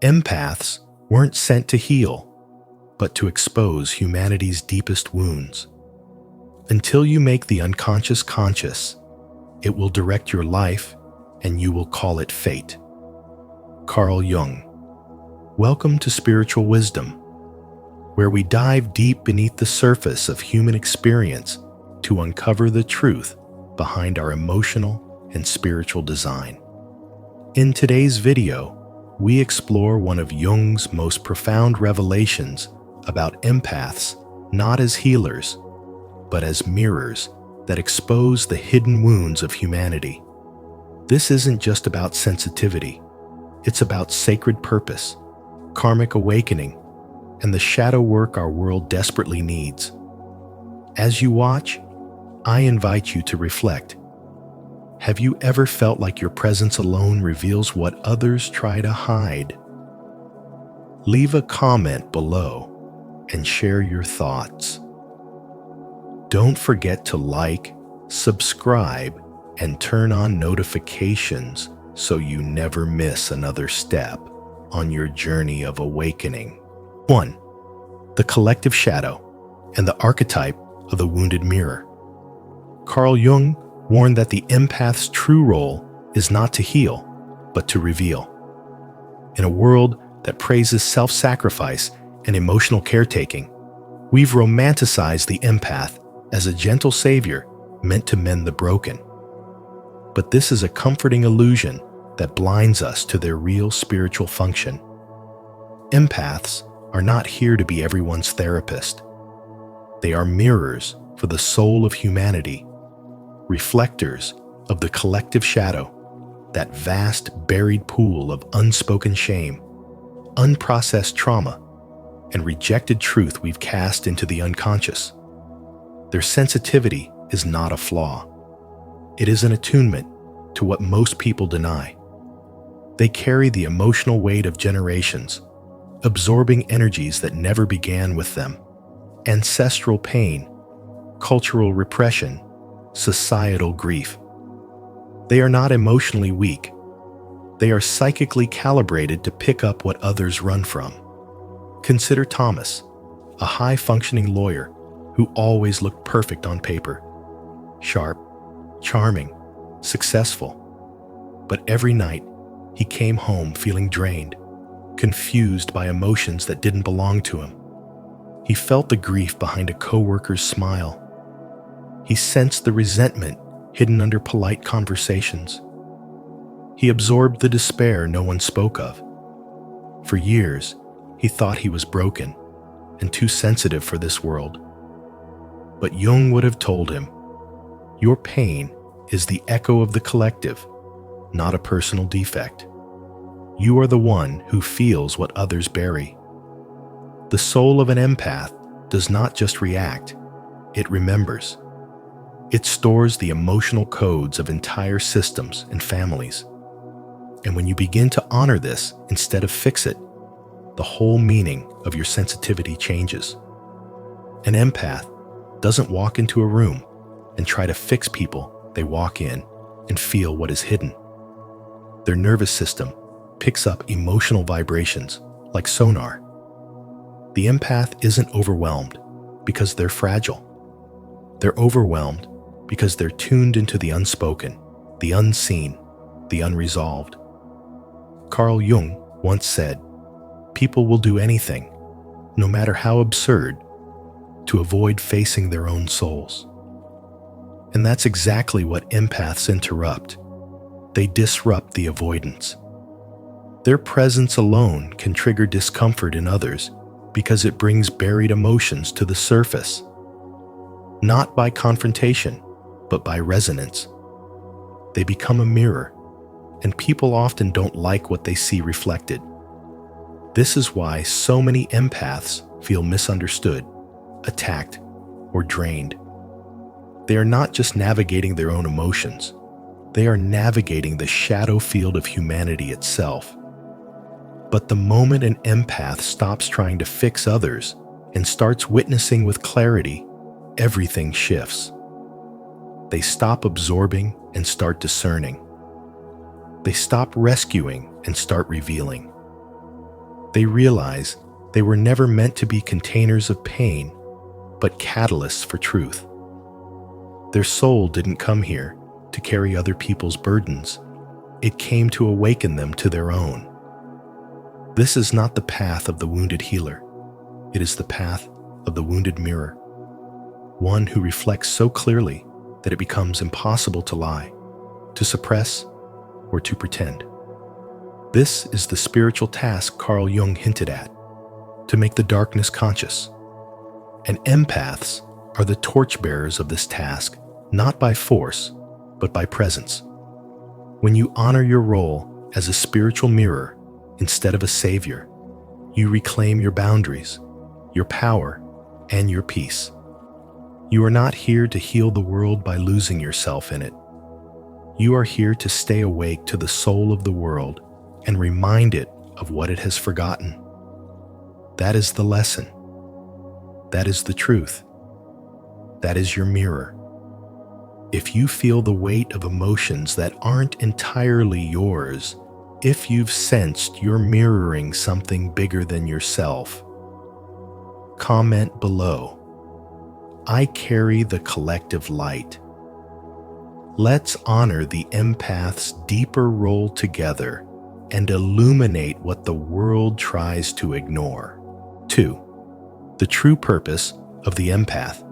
Empaths weren't sent to heal, but to expose humanity's deepest wounds. Until you make the unconscious conscious, it will direct your life and you will call it fate. Carl Jung. Welcome to Spiritual Wisdom, where we dive deep beneath the surface of human experience to uncover the truth behind our emotional and spiritual design. In today's video, we explore one of Jung's most profound revelations about empaths not as healers, but as mirrors that expose the hidden wounds of humanity. This isn't just about sensitivity, it's about sacred purpose, karmic awakening, and the shadow work our world desperately needs. As you watch, I invite you to reflect. Have you ever felt like your presence alone reveals what others try to hide? Leave a comment below and share your thoughts. Don't forget to like, subscribe, and turn on notifications so you never miss another step on your journey of awakening. 1. The collective shadow and the archetype of the wounded mirror. Carl Jung warned that the empath's true role is not to heal, but to reveal. In a world that praises self-sacrifice and emotional caretaking, we've romanticized the empath as a gentle savior meant to mend the broken. But this is a comforting illusion that blinds us to their real spiritual function. Empaths are not here to be everyone's therapist. They are mirrors for the soul of humanity, reflectors of the collective shadow, that vast buried pool of unspoken shame, unprocessed trauma, and rejected truth we've cast into the unconscious. Their sensitivity is not a flaw. It is an attunement to what most people deny. They carry the emotional weight of generations, absorbing energies that never began with them, ancestral pain, cultural repression, societal grief. They are not emotionally weak. They are psychically calibrated to pick up what others run from. Consider Thomas, a high-functioning lawyer who always looked perfect on paper. Sharp, charming, successful. But every night, he came home feeling drained, confused by emotions that didn't belong to him. He felt the grief behind a coworker's smile. He sensed the resentment hidden under polite conversations. He absorbed the despair no one spoke of. For years, he thought he was broken and too sensitive for this world. But Jung would have told him, your pain is the echo of the collective, not a personal defect. You are the one who feels what others bury. The soul of an empath does not just react, it remembers. It stores the emotional codes of entire systems and families. And when you begin to honor this instead of fix it, the whole meaning of your sensitivity changes. An empath doesn't walk into a room and try to fix people. They walk in and feel what is hidden. Their nervous system picks up emotional vibrations like sonar. The empath isn't overwhelmed because they're fragile. They're overwhelmed because they're tuned into the unspoken, the unseen, the unresolved. Carl Jung once said, people will do anything, no matter how absurd, to avoid facing their own souls. And that's exactly what empaths interrupt. They disrupt the avoidance. Their presence alone can trigger discomfort in others because it brings buried emotions to the surface. Not by confrontation, but by resonance. They become a mirror, and people often don't like what they see reflected. This is why so many empaths feel misunderstood, attacked, or drained. They are not just navigating their own emotions, they are navigating the shadow field of humanity itself. But the moment an empath stops trying to fix others and starts witnessing with clarity, everything shifts. They stop absorbing and start discerning. They stop rescuing and start revealing. They realize they were never meant to be containers of pain, but catalysts for truth. Their soul didn't come here to carry other people's burdens. It came to awaken them to their own. This is not the path of the wounded healer. It is the path of the wounded mirror, one who reflects so clearly that it becomes impossible to lie, to suppress, or to pretend. This is the spiritual task Carl Jung hinted at, to make the darkness conscious. And empaths are the torchbearers of this task, not by force, but by presence. When you honor your role as a spiritual mirror instead of a savior, you reclaim your boundaries, your power, and your peace. You are not here to heal the world by losing yourself in it. You are here to stay awake to the soul of the world and remind it of what it has forgotten. That is the lesson. That is the truth. That is your mirror. If you feel the weight of emotions that aren't entirely yours, if you've sensed you're mirroring something bigger than yourself, comment below. I carry the collective light. Let's honor the empath's deeper role together and illuminate what the world tries to ignore. 2. The true purpose of the empath: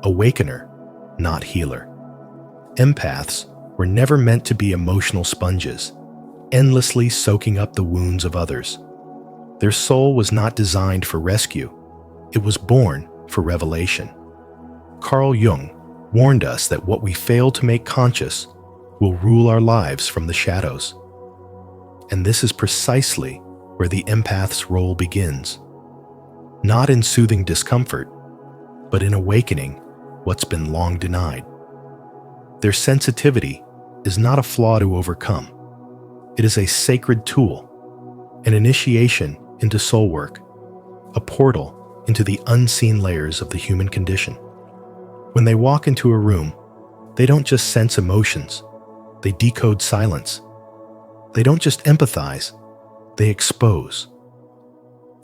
awakener, not healer. Empaths were never meant to be emotional sponges, endlessly soaking up the wounds of others. Their soul was not designed for rescue. It was born for revelation. Carl Jung warned us that what we fail to make conscious will rule our lives from the shadows. And this is precisely where the empath's role begins. Not in soothing discomfort, but in awakening what's been long denied. Their sensitivity is not a flaw to overcome. It is a sacred tool, an initiation into soul work, a portal into the unseen layers of the human condition. When they walk into a room, they don't just sense emotions, they decode silence. They don't just empathize, they expose.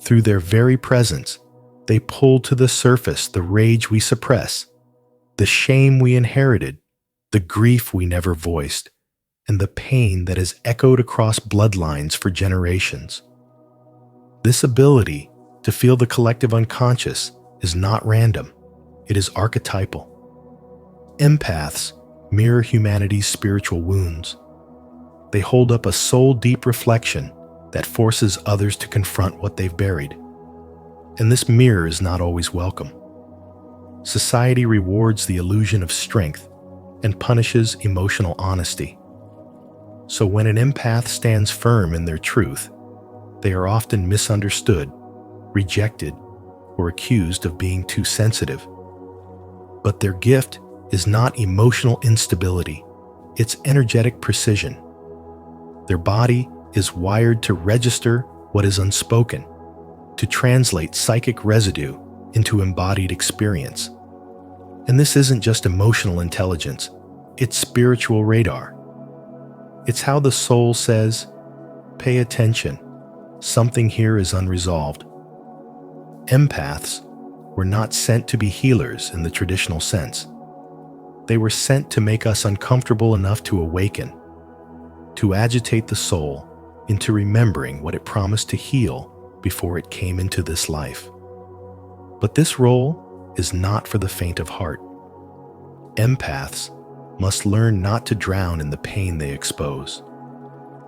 Through their very presence, they pull to the surface the rage we suppress, the shame we inherited, the grief we never voiced, and the pain that has echoed across bloodlines for generations. This ability to feel the collective unconscious is not random, it is archetypal. Empaths mirror humanity's spiritual wounds. They hold up a soul-deep reflection that forces others to confront what they've buried. And this mirror is not always welcome. Society rewards the illusion of strength and punishes emotional honesty. So when an empath stands firm in their truth, they are often misunderstood, rejected, or accused of being too sensitive. But their gift is not emotional instability, it's energetic precision. Their body is wired to register what is unspoken, to translate psychic residue into embodied experience. And this isn't just emotional intelligence, it's spiritual radar. It's how the soul says, "Pay attention, something here is unresolved." Empaths were not sent to be healers in the traditional sense. They were sent to make us uncomfortable enough to awaken, to agitate the soul into remembering what it promised to heal before it came into this life. But this role is not for the faint of heart. Empaths must learn not to drown in the pain they expose.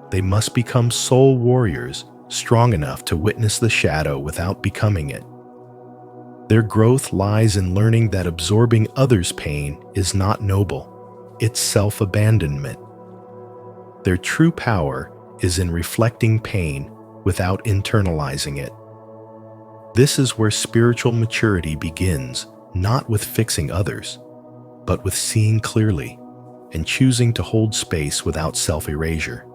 They must become soul warriors, strong enough to witness the shadow without becoming it. Their growth lies in learning that absorbing others' pain is not noble, it's self-abandonment. Their true power is in reflecting pain without internalizing it. This is where spiritual maturity begins, not with fixing others, but with seeing clearly and choosing to hold space without self-erasure.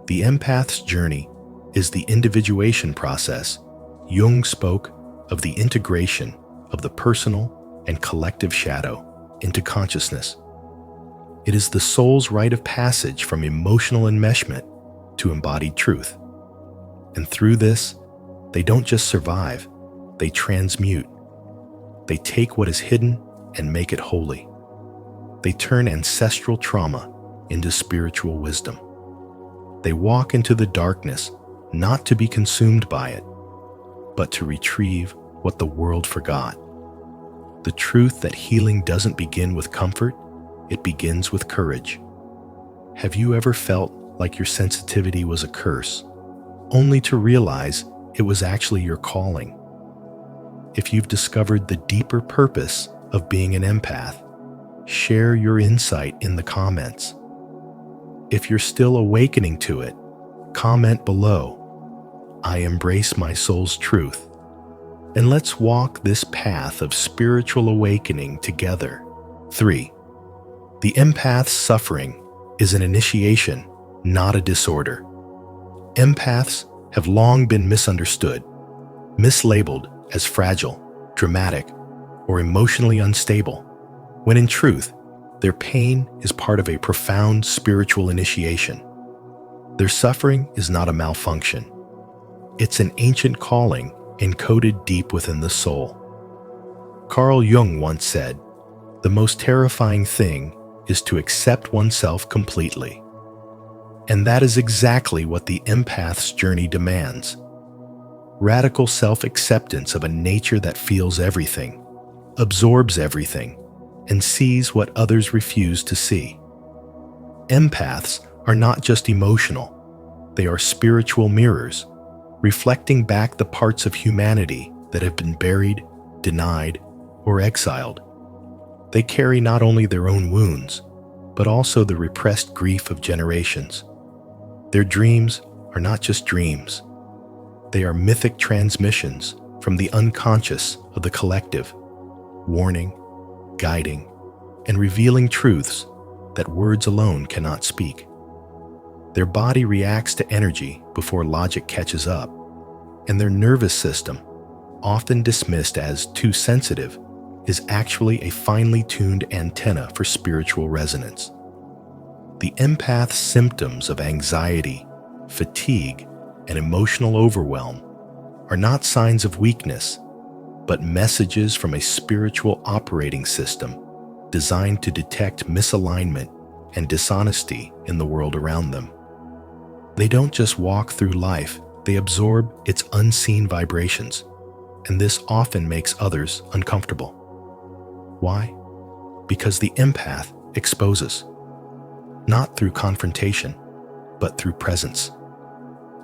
The empath's journey is the individuation process. Jung spoke of the integration of the personal and collective shadow into consciousness. It is the soul's rite of passage from emotional enmeshment to embodied truth. And through this, they don't just survive, they transmute. They take what is hidden and make it holy. They turn ancestral trauma into spiritual wisdom. They walk into the darkness not to be consumed by it, but to retrieve what the world forgot. The truth that healing doesn't begin with comfort, it begins with courage. Have you ever felt like your sensitivity was a curse, only to realize it was actually your calling? If you've discovered the deeper purpose of being an empath, share your insight in the comments. If you're still awakening to it, comment below, "I embrace my soul's truth." And let's walk this path of spiritual awakening together. 3. The empath's suffering is an initiation, not a disorder. Empaths have long been misunderstood, mislabeled as fragile, dramatic, or emotionally unstable, when in truth, their pain is part of a profound spiritual initiation. Their suffering is not a malfunction. It's an ancient calling encoded deep within the soul. Carl Jung once said, "The most terrifying thing is to accept oneself completely." And that is exactly what the empath's journey demands. Radical self-acceptance of a nature that feels everything, absorbs everything, and sees what others refuse to see. Empaths are not just emotional, they are spiritual mirrors, reflecting back the parts of humanity that have been buried, denied, or exiled. They carry not only their own wounds, but also the repressed grief of generations. Their dreams are not just dreams. They are mythic transmissions from the unconscious of the collective, warning, guiding, and revealing truths that words alone cannot speak. Their body reacts to energy before logic catches up, and their nervous system, often dismissed as too sensitive, is actually a finely tuned antenna for spiritual resonance. The empath's symptoms of anxiety, fatigue, and emotional overwhelm are not signs of weakness, but messages from a spiritual operating system designed to detect misalignment and dishonesty in the world around them. They don't just walk through life, they absorb its unseen vibrations, and this often makes others uncomfortable. Why? Because the empath exposes, not through confrontation, but through presence.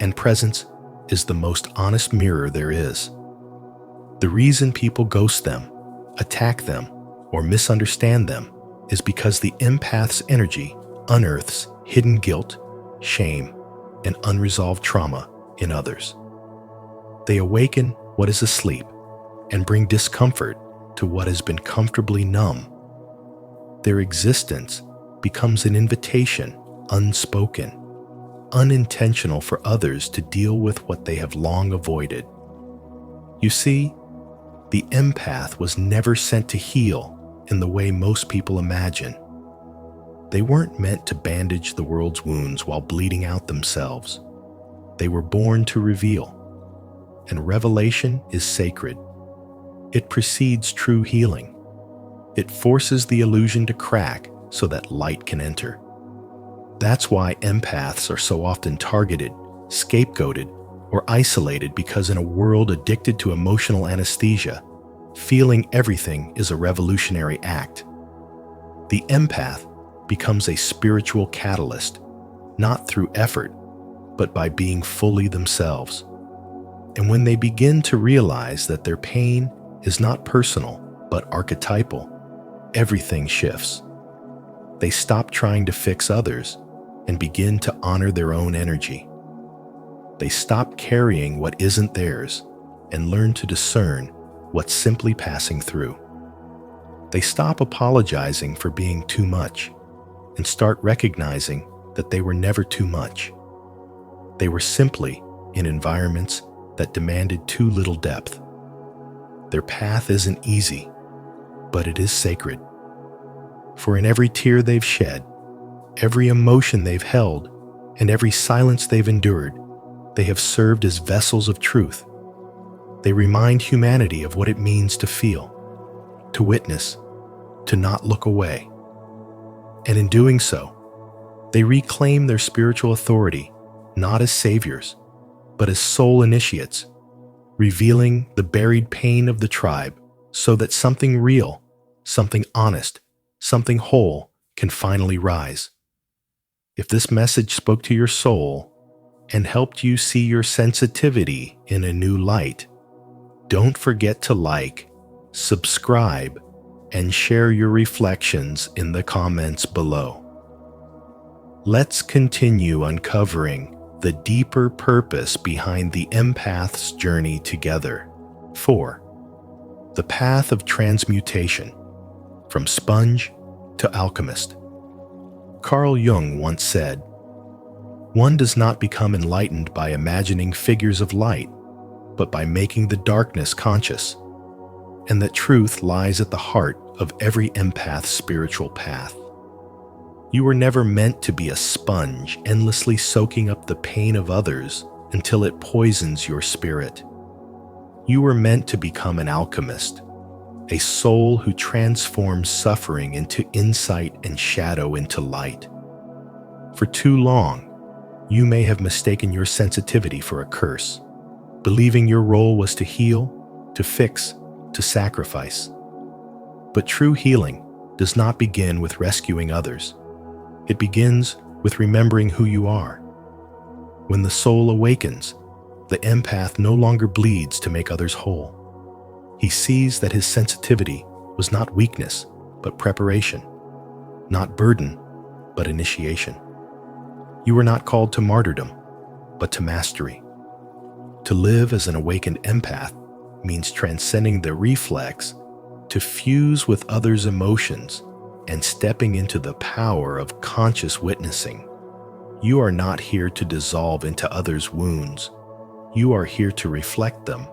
And presence is the most honest mirror there is. The reason people ghost them, attack them, or misunderstand them is because the empath's energy unearths hidden guilt, shame, and unresolved trauma in others. They awaken what is asleep and bring discomfort to what has been comfortably numb. Their existence becomes an invitation, unspoken, unintentional for others to deal with what they have long avoided. You see, the empath was never sent to heal in the way most people imagine. They weren't meant to bandage the world's wounds while bleeding out themselves. They were born to reveal, and revelation is sacred. It precedes true healing. It forces the illusion to crack so that light can enter. That's why empaths are so often targeted, scapegoated, or isolated, because in a world addicted to emotional anesthesia, feeling everything is a revolutionary act. The empath becomes a spiritual catalyst, not through effort, but by being fully themselves. And when they begin to realize that their pain is not personal, but archetypal, everything shifts. They stop trying to fix others and begin to honor their own energy. They stop carrying what isn't theirs and learn to discern what's simply passing through. They stop apologizing for being too much and start recognizing that they were never too much. They were simply in environments that demanded too little depth. Their path isn't easy, but it is sacred. For in every tear they've shed, every emotion they've held, and every silence they've endured, They have served as vessels of truth. They remind humanity of what it means to feel, to witness, to not look away. And in doing so, they reclaim their spiritual authority, not as saviors, but as soul initiates, revealing the buried pain of the tribe so that something real, something honest, something whole can finally rise. If this message spoke to your soul and helped you see your sensitivity in a new light, don't forget to like, subscribe, and share your reflections in the comments below. Let's continue uncovering the deeper purpose behind the empath's journey together. 4. The path of transmutation, from sponge to alchemist. Carl Jung once said, "One does not become enlightened by imagining figures of light, but by making the darkness conscious, and that truth lies at the heart of every empath's spiritual path." You were never meant to be a sponge, endlessly soaking up the pain of others until it poisons your spirit. You were meant to become an alchemist, a soul who transforms suffering into insight and shadow into light. For too long, you may have mistaken your sensitivity for a curse, believing your role was to heal, to fix, to sacrifice. But true healing does not begin with rescuing others. It begins with remembering who you are. When the soul awakens, the empath no longer bleeds to make others whole. He sees that his sensitivity was not weakness, but preparation, not burden, but initiation. You were not called to martyrdom, but to mastery. To live as an awakened empath means transcending the reflex to fuse with others' emotions and stepping into the power of conscious witnessing. You are not here to dissolve into others' wounds. You are here to reflect them.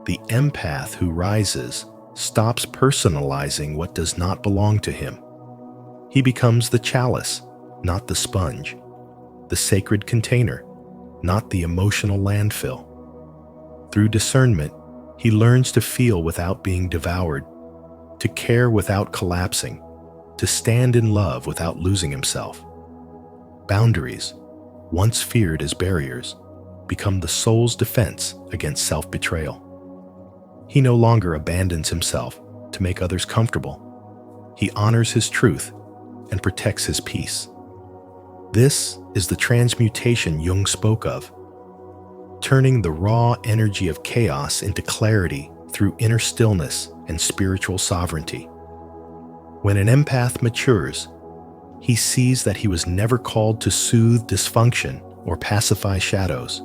The empath who rises stops personalizing what does not belong to him. He becomes the chalice, not the sponge, the sacred container, not the emotional landfill. Through discernment, he learns to feel without being devoured, to care without collapsing, to stand in love without losing himself. Boundaries, once feared as barriers, become the soul's defense against self-betrayal. He no longer abandons himself to make others comfortable. He honors his truth and protects his peace. This is the transmutation Jung spoke of, turning the raw energy of chaos into clarity through inner stillness and spiritual sovereignty. When an empath matures, he sees that he was never called to soothe dysfunction or pacify shadows.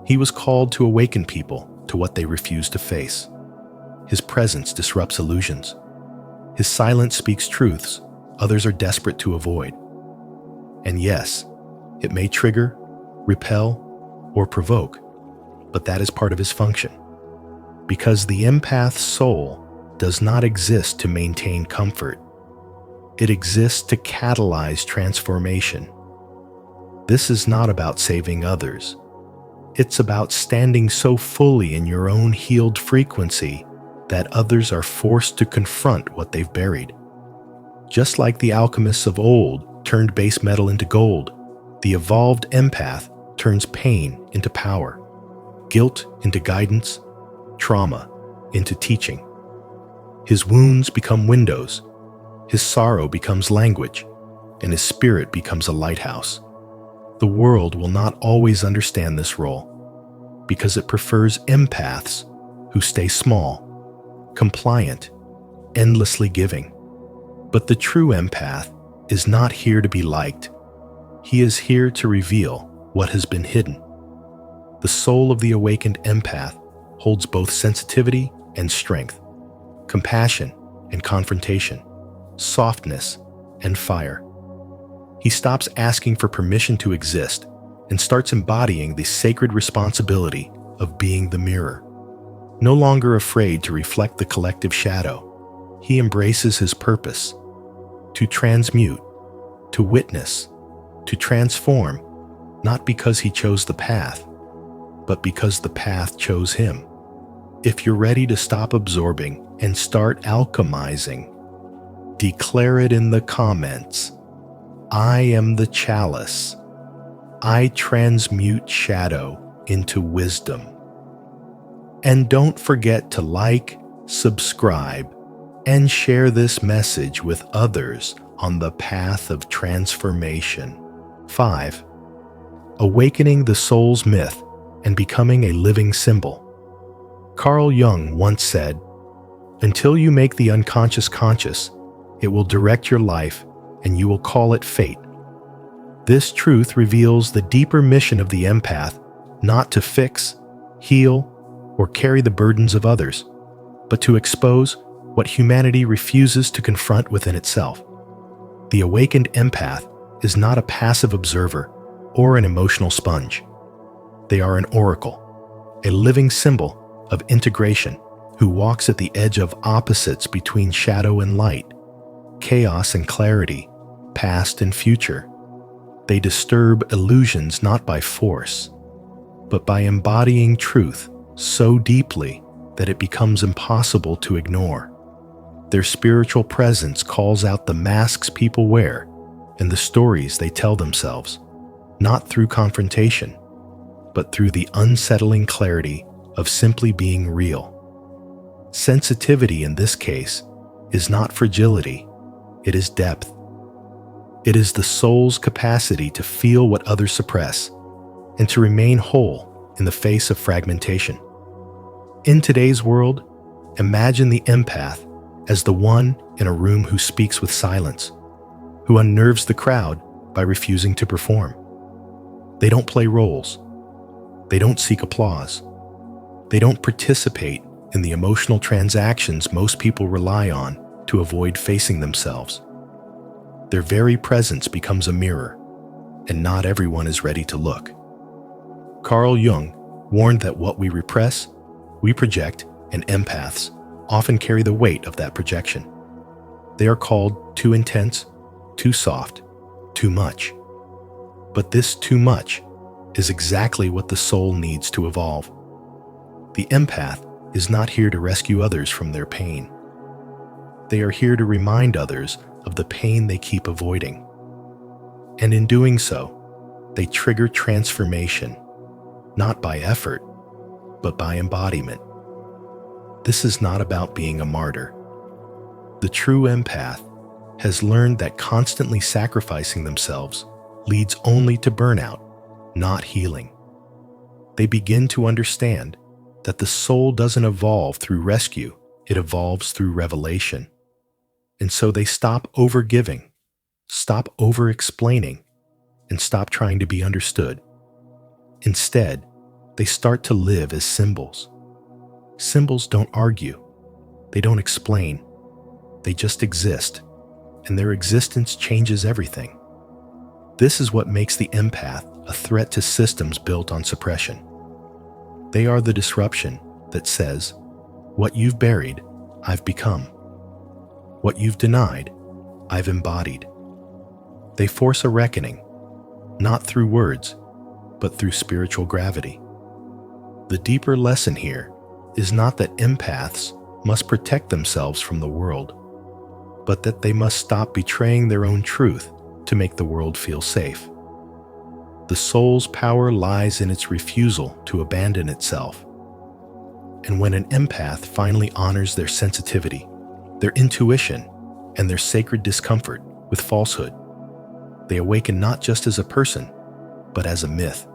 He was called to awaken people to what they refuse to face. His presence disrupts illusions. His silence speaks truths others are desperate to avoid. And yes, it may trigger, repel, or provoke, but that is part of his function. Because the empath's soul does not exist to maintain comfort. It exists to catalyze transformation. This is not about saving others. It's about standing so fully in your own healed frequency that others are forced to confront what they've buried. Just like the alchemists of old turned base metal into gold, the evolved empath turns pain into power, guilt into guidance, trauma into teaching. His wounds become windows, his sorrow becomes language, and his spirit becomes a lighthouse. The world will not always understand this role because it prefers empaths who stay small, compliant, endlessly giving. But the true empath is not here to be liked. He is here to reveal what has been hidden. The soul of the awakened empath holds both sensitivity and strength, compassion and confrontation, softness and fire. He stops asking for permission to exist and starts embodying the sacred responsibility of being the mirror. No longer afraid to reflect the collective shadow, he embraces his purpose: to transmute, to witness, to transform, not because he chose the path, but because the path chose him. If you're ready to stop absorbing and start alchemizing, declare it in the comments. I am the chalice. I transmute shadow into wisdom. And don't forget to like, subscribe, and share this message with others on the path of transformation. 5. Awakening the soul's myth and becoming a living symbol. Carl Jung once said, "Until you make the unconscious conscious, it will direct your life and you will call it fate." This truth reveals the deeper mission of the empath, not to fix, heal, or carry the burdens of others, but to expose what humanity refuses to confront within itself. The awakened empath is not a passive observer or an emotional sponge. They are an oracle, a living symbol of integration who walks at the edge of opposites between shadow and light, chaos and clarity, past and future. They disturb illusions not by force, but by embodying truth so deeply that it becomes impossible to ignore. Their spiritual presence calls out the masks people wear and the stories they tell themselves, not through confrontation, but through the unsettling clarity of simply being real. Sensitivity in this case is not fragility, it is depth. It is the soul's capacity to feel what others suppress and to remain whole in the face of fragmentation. In today's world, imagine the empath as the one in a room who speaks with silence, who unnerves the crowd by refusing to perform. They don't play roles. They don't seek applause. They don't participate in the emotional transactions most people rely on to avoid facing themselves. Their very presence becomes a mirror, and not everyone is ready to look. Carl Jung warned that what we repress, we project, and empaths often carry the weight of that projection. They are called too intense, too soft, too much. But this too much is exactly what the soul needs to evolve. The empath is not here to rescue others from their pain. They are here to remind others of the pain they keep avoiding. And in doing so, they trigger transformation, not by effort, but by embodiment. This is not about being a martyr. The true empath has learned that constantly sacrificing themselves leads only to burnout, not healing. They begin to understand that the soul doesn't evolve through rescue, it evolves through revelation. And so they stop over-giving, stop over-explaining, and stop trying to be understood. Instead, they start to live as symbols. Symbols don't argue, they don't explain, they just exist, and their existence changes everything. This is what makes the empath a threat to systems built on suppression. They are the disruption that says, what you've buried, I've become. What you've denied, I've embodied. They force a reckoning, not through words, but through spiritual gravity. The deeper lesson here is not that empaths must protect themselves from the world, but that they must stop betraying their own truth to make the world feel safe. The soul's power lies in its refusal to abandon itself. And when an empath finally honors their sensitivity, their intuition, and their sacred discomfort with falsehood, they awaken not just as a person, but as a myth.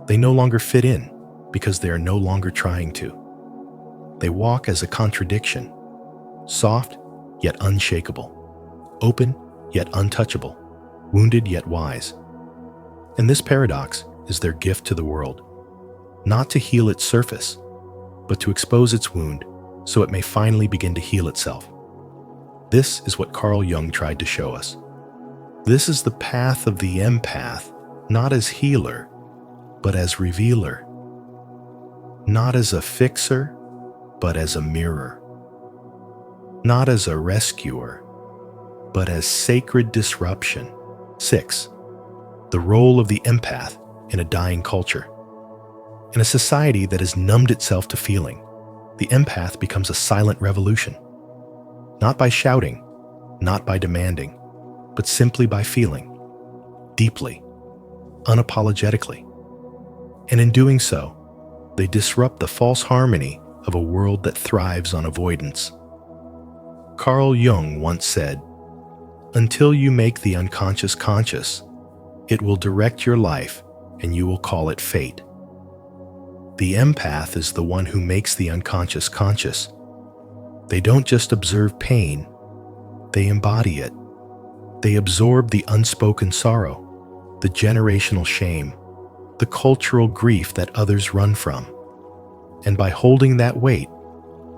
They no longer fit in because they are no longer trying to. They walk as a contradiction, soft yet unshakable, open yet untouchable, wounded yet wise. And this paradox is their gift to the world, not to heal its surface, but to expose its wound so it may finally begin to heal itself. This is what Carl Jung tried to show us. This is the path of the empath, not as healer, but as revealer. Not as a fixer, but as a mirror. Not as a rescuer, but as sacred disruption. 6. The role of the empath in a dying culture. In a society that has numbed itself to feeling, the empath becomes a silent revolution. Not by shouting, not by demanding, but simply by feeling, deeply, unapologetically. And in doing so, they disrupt the false harmony of a world that thrives on avoidance. Carl Jung once said, "Until you make the unconscious conscious, it will direct your life and you will call it fate." The empath is the one who makes the unconscious conscious. They don't just observe pain, they embody it. They absorb the unspoken sorrow, the generational shame, the cultural grief that others run from. And by holding that weight,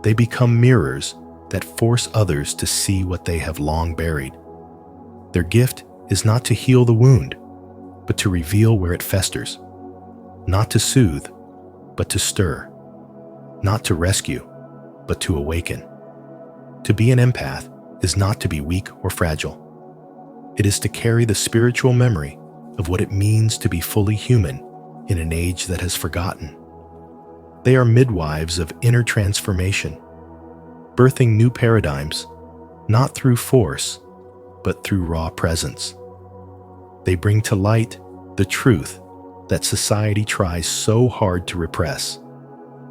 they become mirrors that force others to see what they have long buried. Their gift is not to heal the wound, but to reveal where it festers. Not to soothe, but to stir. Not to rescue, but to awaken. To be an empath is not to be weak or fragile. It is to carry the spiritual memory of what it means to be fully human in an age that has forgotten. They are midwives of inner transformation, birthing new paradigms, not through force, but through raw presence. They bring to light the truth that society tries so hard to repress,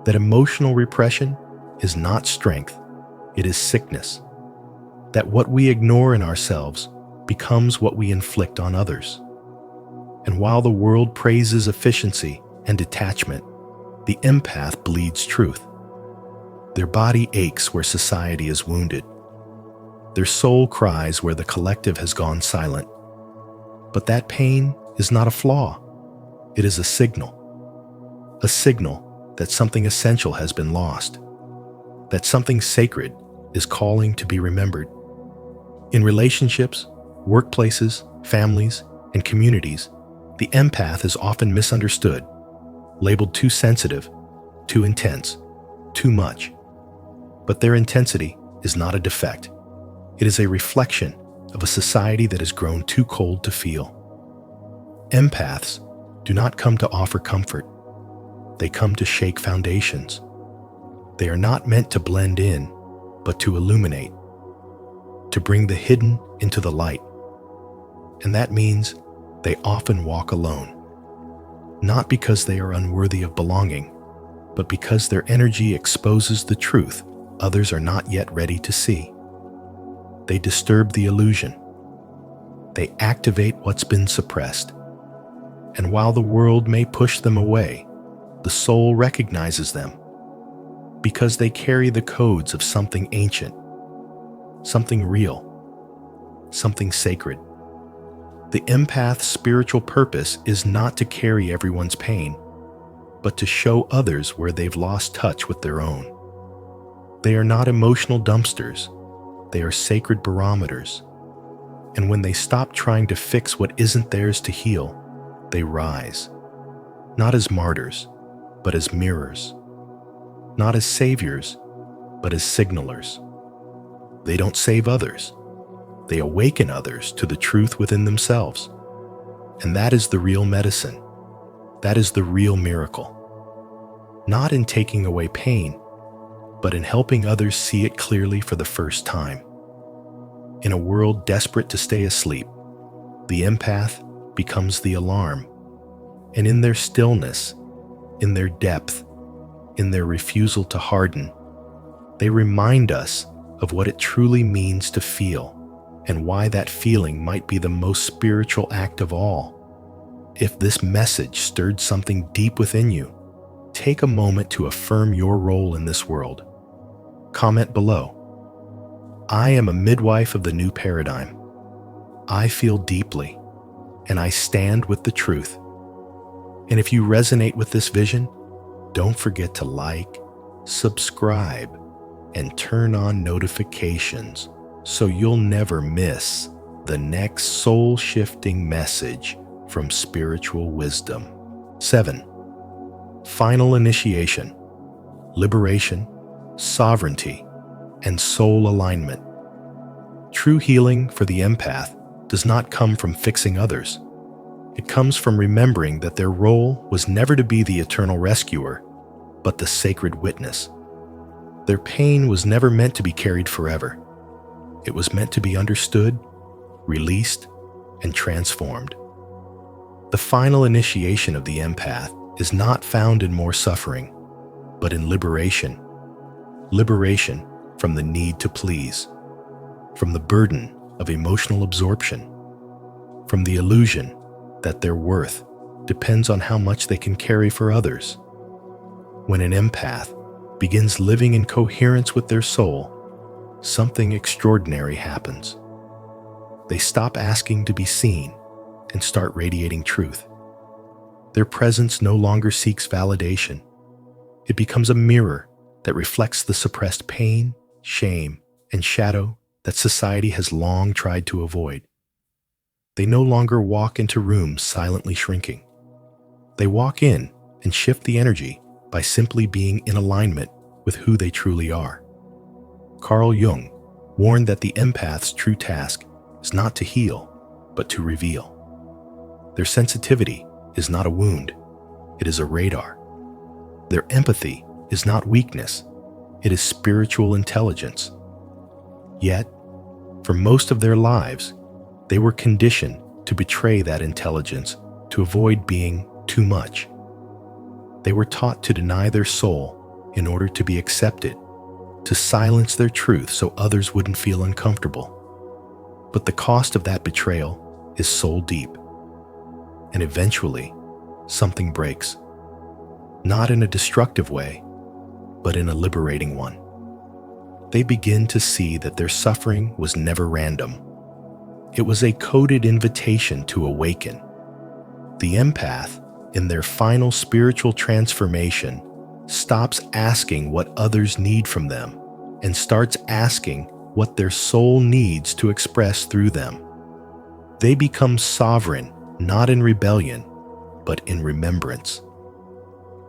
that emotional repression is not strength, it is sickness, that what we ignore in ourselves becomes what we inflict on others. And while the world praises efficiency and detachment, the empath bleeds truth. Their body aches where society is wounded. Their soul cries where the collective has gone silent. But that pain is not a flaw. It is a signal that something essential has been lost, that something sacred is calling to be remembered. In relationships, workplaces, families, and communities, the empath is often misunderstood, labeled too sensitive, too intense, too much. But their intensity is not a defect. It is a reflection of a society that has grown too cold to feel. Empaths do not come to offer comfort. They come to shake foundations. They are not meant to blend in, but to illuminate, to bring the hidden into the light. And that means they often walk alone, not because they are unworthy of belonging, but because their energy exposes the truth others are not yet ready to see. They disturb the illusion. They activate what's been suppressed. And while the world may push them away, the soul recognizes them because they carry the codes of something ancient, something real, something sacred. The empath's spiritual purpose is not to carry everyone's pain, but to show others where they've lost touch with their own. They are not emotional dumpsters. They are sacred barometers. And when they stop trying to fix what isn't theirs to heal, they rise, not as martyrs, but as mirrors, not as saviors, but as signalers. They don't save others. They awaken others to the truth within themselves. And that is the real medicine. That is the real miracle. Not in taking away pain, but in helping others see it clearly for the first time. In a world desperate to stay asleep, the empath becomes the alarm. And in their stillness, in their depth, in their refusal to harden, they remind us of what it truly means to feel and why that feeling might be the most spiritual act of all. If this message stirred something deep within you, take a moment to affirm your role in this world. Comment below. I am a midwife of the new paradigm. I feel deeply, and I stand with the truth. And if you resonate with this vision, don't forget to like, subscribe, and turn on notifications so you'll never miss the next soul-shifting message from spiritual wisdom. 7. Final initiation, liberation, sovereignty, and soul alignment. True healing for the empath does not come from fixing others. It comes from remembering that their role was never to be the eternal rescuer, but the sacred witness. Their pain was never meant to be carried forever. It was meant to be understood, released, and transformed. The final initiation of the empath is not found in more suffering, but in liberation. Liberation from the need to please, from the burden of emotional absorption, from the illusion that their worth depends on how much they can carry for others. When an empath begins living in coherence with their soul, something extraordinary happens. They stop asking to be seen and start radiating truth. Their presence no longer seeks validation. It becomes a mirror that reflects the suppressed pain, shame, and shadow that society has long tried to avoid. They no longer walk into rooms silently shrinking. They walk in and shift the energy by simply being in alignment with who they truly are. Carl Jung warned that the empath's true task is not to heal, but to reveal. Their sensitivity is not a wound, it is a radar. Their empathy is not weakness, it is spiritual intelligence. Yet, for most of their lives, they were conditioned to betray that intelligence to avoid being too much. They were taught to deny their soul in order to be accepted, to silence their truth so others wouldn't feel uncomfortable. But the cost of that betrayal is soul deep. And eventually, something breaks. Not in a destructive way, but in a liberating one. They begin to see that their suffering was never random. It was a coded invitation to awaken. The empath, in their final spiritual transformation, stops asking what others need from them and starts asking what their soul needs to express through them. They become sovereign, not in rebellion, but in remembrance.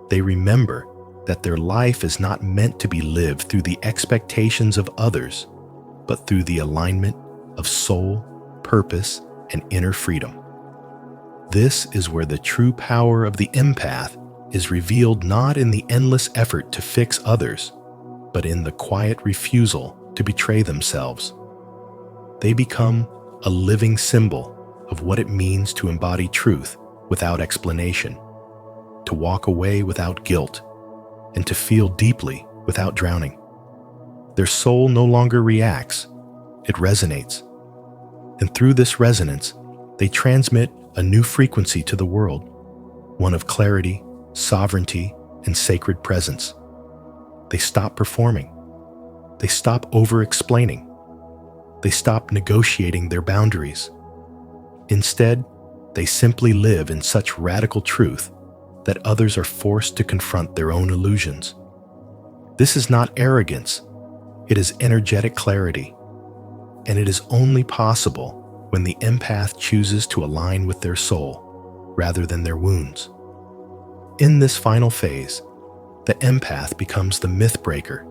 They remember that their life is not meant to be lived through the expectations of others, but through the alignment of soul, purpose, and inner freedom. This is where the true power of the empath is revealed, not in the endless effort to fix others, but in the quiet refusal to betray themselves. They become a living symbol of what it means to embody truth without explanation, to walk away without guilt, and to feel deeply without drowning. Their soul no longer reacts, it resonates. And through this resonance, they transmit a new frequency to the world, one of clarity, sovereignty, and sacred presence. They stop performing. They stop over-explaining. They stop negotiating their boundaries. Instead, they simply live in such radical truth that others are forced to confront their own illusions. This is not arrogance, it is energetic clarity, and it is only possible when the empath chooses to align with their soul rather than their wounds. In this final phase, the empath becomes the myth breaker,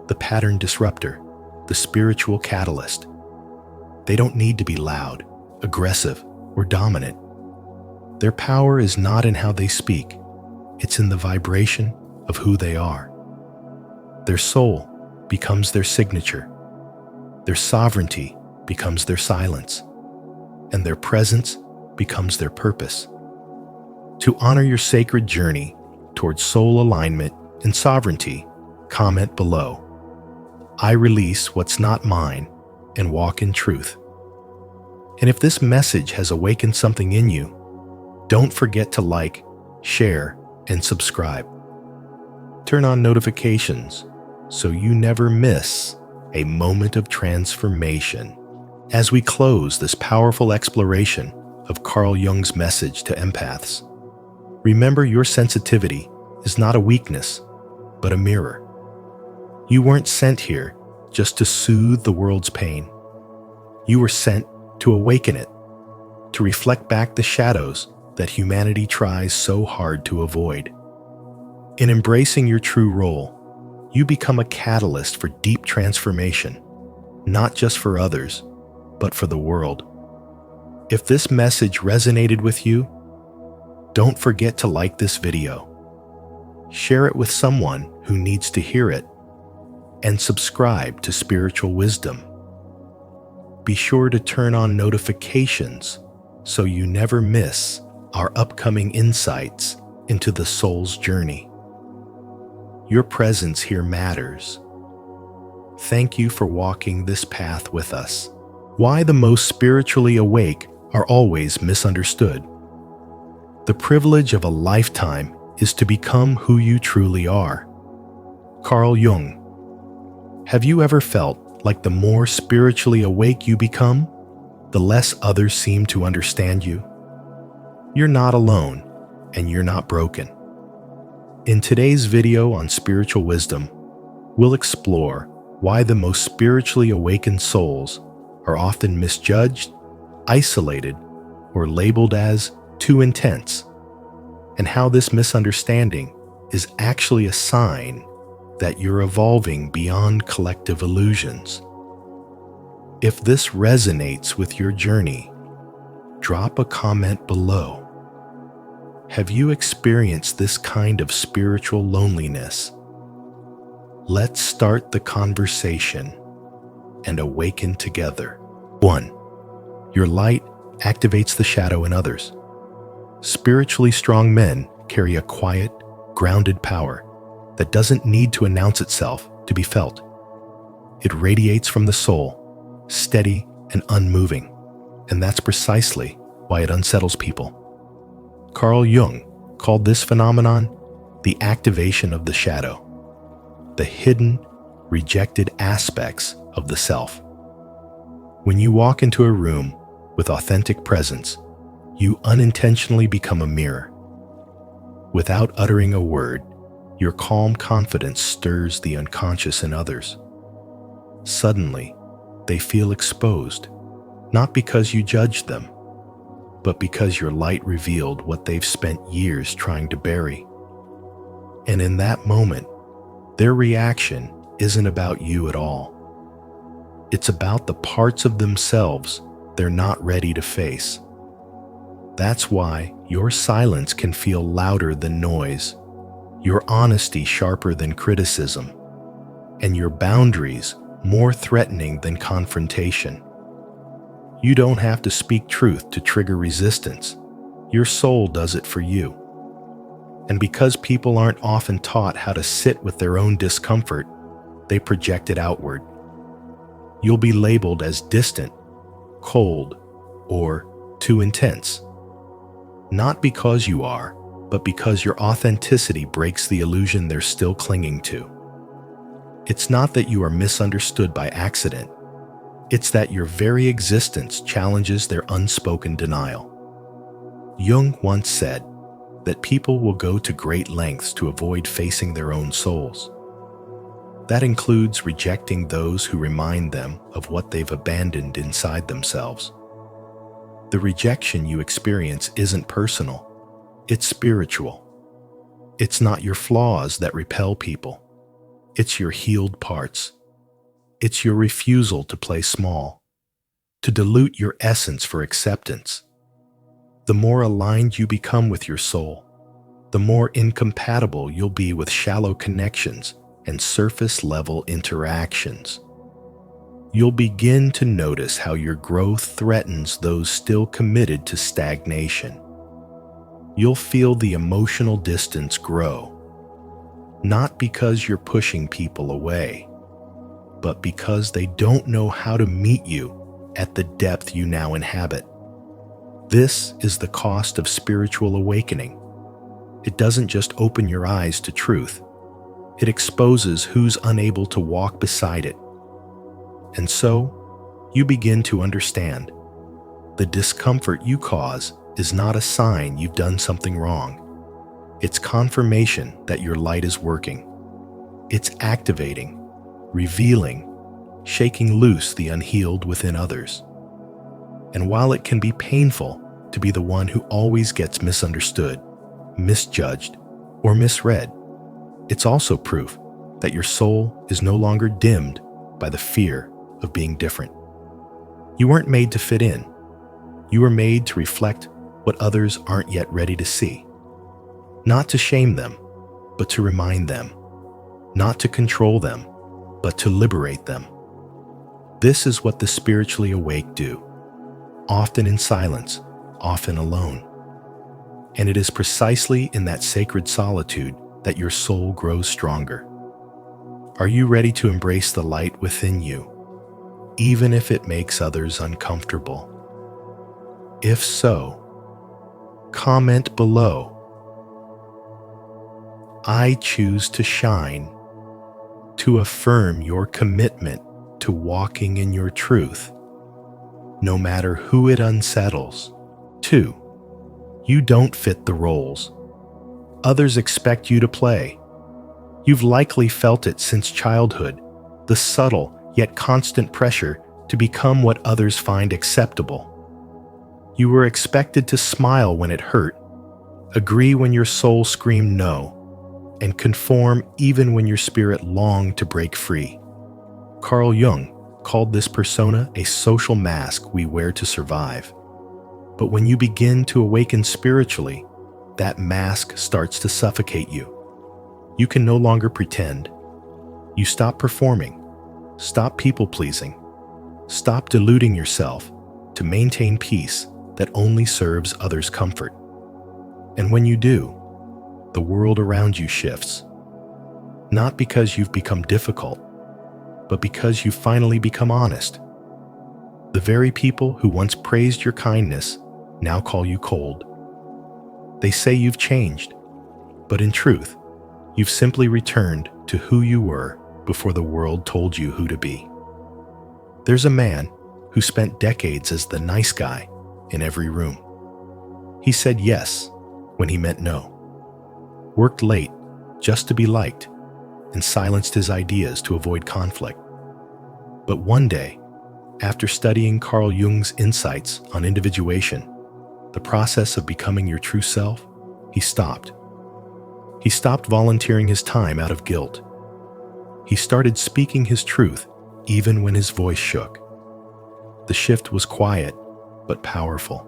the pattern disruptor, the spiritual catalyst. They don't need to be loud, aggressive, or dominant. Their power is not in how they speak, it's in the vibration of who they are. Their soul becomes their signature. Their sovereignty becomes their silence. And their presence becomes their purpose. To honor your sacred journey towards soul alignment and sovereignty, comment below. I release what's not mine and walk in truth. And if this message has awakened something in you, don't forget to like, share, and subscribe. Turn on notifications so you never miss a moment of transformation. As we close this powerful exploration of Carl Jung's message to empaths, remember your sensitivity is not a weakness, but a mirror. You weren't sent here just to soothe the world's pain. You were sent to awaken it, to reflect back the shadows that humanity tries so hard to avoid. In embracing your true role, you become a catalyst for deep transformation, not just for others, but for the world. If this message resonated with you, Don't forget to like this video, share it with someone who needs to hear it, and subscribe to Spiritual Wisdom. Be sure to turn on notifications so you never miss our upcoming insights into the soul's journey. Your presence here matters. Thank you for walking this path with us. Why the most spiritually awake are always misunderstood. The privilege of a lifetime is to become who you truly are. Carl Jung. Have you ever felt like the more spiritually awake you become, the less others seem to understand you? You're not alone, and you're not broken. In today's video on spiritual wisdom, we'll explore why the most spiritually awakened souls are often misjudged, isolated, or labeled as too intense, and how this misunderstanding is actually a sign that you're evolving beyond collective illusions. If this resonates with your journey, drop a comment below. Have you experienced this kind of spiritual loneliness? Let's start the conversation and awaken together. 1. Your light activates the shadow in others. Spiritually strong men carry a quiet, grounded power that doesn't need to announce itself to be felt. It radiates from the soul, steady and unmoving, and that's precisely why it unsettles people. Carl Jung called this phenomenon the activation of the shadow, the hidden, rejected aspects of the self. When you walk into a room with authentic presence, you unintentionally become a mirror. Without uttering a word, your calm confidence stirs the unconscious in others. Suddenly, they feel exposed, not because you judged them, but because your light revealed what they've spent years trying to bury. And in that moment, their reaction isn't about you at all. It's about the parts of themselves they're not ready to face. That's why your silence can feel louder than noise, your honesty sharper than criticism, and your boundaries more threatening than confrontation. You don't have to speak truth to trigger resistance. Your soul does it for you. And because people aren't often taught how to sit with their own discomfort, they project it outward. You'll be labeled as distant, cold, or too intense. Not because you are, but because your authenticity breaks the illusion they're still clinging to. It's not that you are misunderstood by accident. It's that your very existence challenges their unspoken denial. Jung once said that people will go to great lengths to avoid facing their own souls. That includes rejecting those who remind them of what they've abandoned inside themselves. The rejection you experience isn't personal, it's spiritual. It's not your flaws that repel people. It's your healed parts. It's your refusal to play small, to dilute your essence for acceptance. The more aligned you become with your soul, the more incompatible you'll be with shallow connections and surface-level interactions. You'll begin to notice how your growth threatens those still committed to stagnation. You'll feel the emotional distance grow, not because you're pushing people away, but because they don't know how to meet you at the depth you now inhabit. This is the cost of spiritual awakening. It doesn't just open your eyes to truth, it exposes who's unable to walk beside it. And so, you begin to understand. The discomfort you cause is not a sign you've done something wrong. It's confirmation that your light is working. It's activating, revealing, shaking loose the unhealed within others. And while it can be painful to be the one who always gets misunderstood, misjudged, or misread, it's also proof that your soul is no longer dimmed by the fear of being different. You weren't made to fit in. You were made to reflect what others aren't yet ready to see. Not to shame them, but to remind them. Not to control them, but to liberate them. This is what the spiritually awake do, often in silence, often alone. And it is precisely in that sacred solitude that your soul grows stronger. Are you ready to embrace the light within you, even if it makes others uncomfortable? If so, comment below. I choose to shine, to affirm your commitment to walking in your truth, no matter who it unsettles. 2. You don't fit the roles others expect you to play. You've likely felt it since childhood, the subtle yet constant pressure to become what others find acceptable. You were expected to smile when it hurt, agree when your soul screamed no, and conform even when your spirit longed to break free. Carl Jung called this persona a social mask we wear to survive. But when you begin to awaken spiritually, that mask starts to suffocate you. You can no longer pretend. You stop performing, stop people-pleasing, stop deluding yourself to maintain peace that only serves others' comfort. And when you do, the world around you shifts. Not because you've become difficult, but because you've finally become honest. The very people who once praised your kindness now call you cold. They say you've changed, but in truth, you've simply returned to who you were before the world told you who to be. There's a man who spent decades as the nice guy in every room. He said yes when he meant no, worked late just to be liked, and silenced his ideas to avoid conflict. But one day, after studying Carl Jung's insights on individuation, the process of becoming your true self, he stopped. He stopped volunteering his time out of guilt. He started speaking his truth even when his voice shook. The shift was quiet but powerful.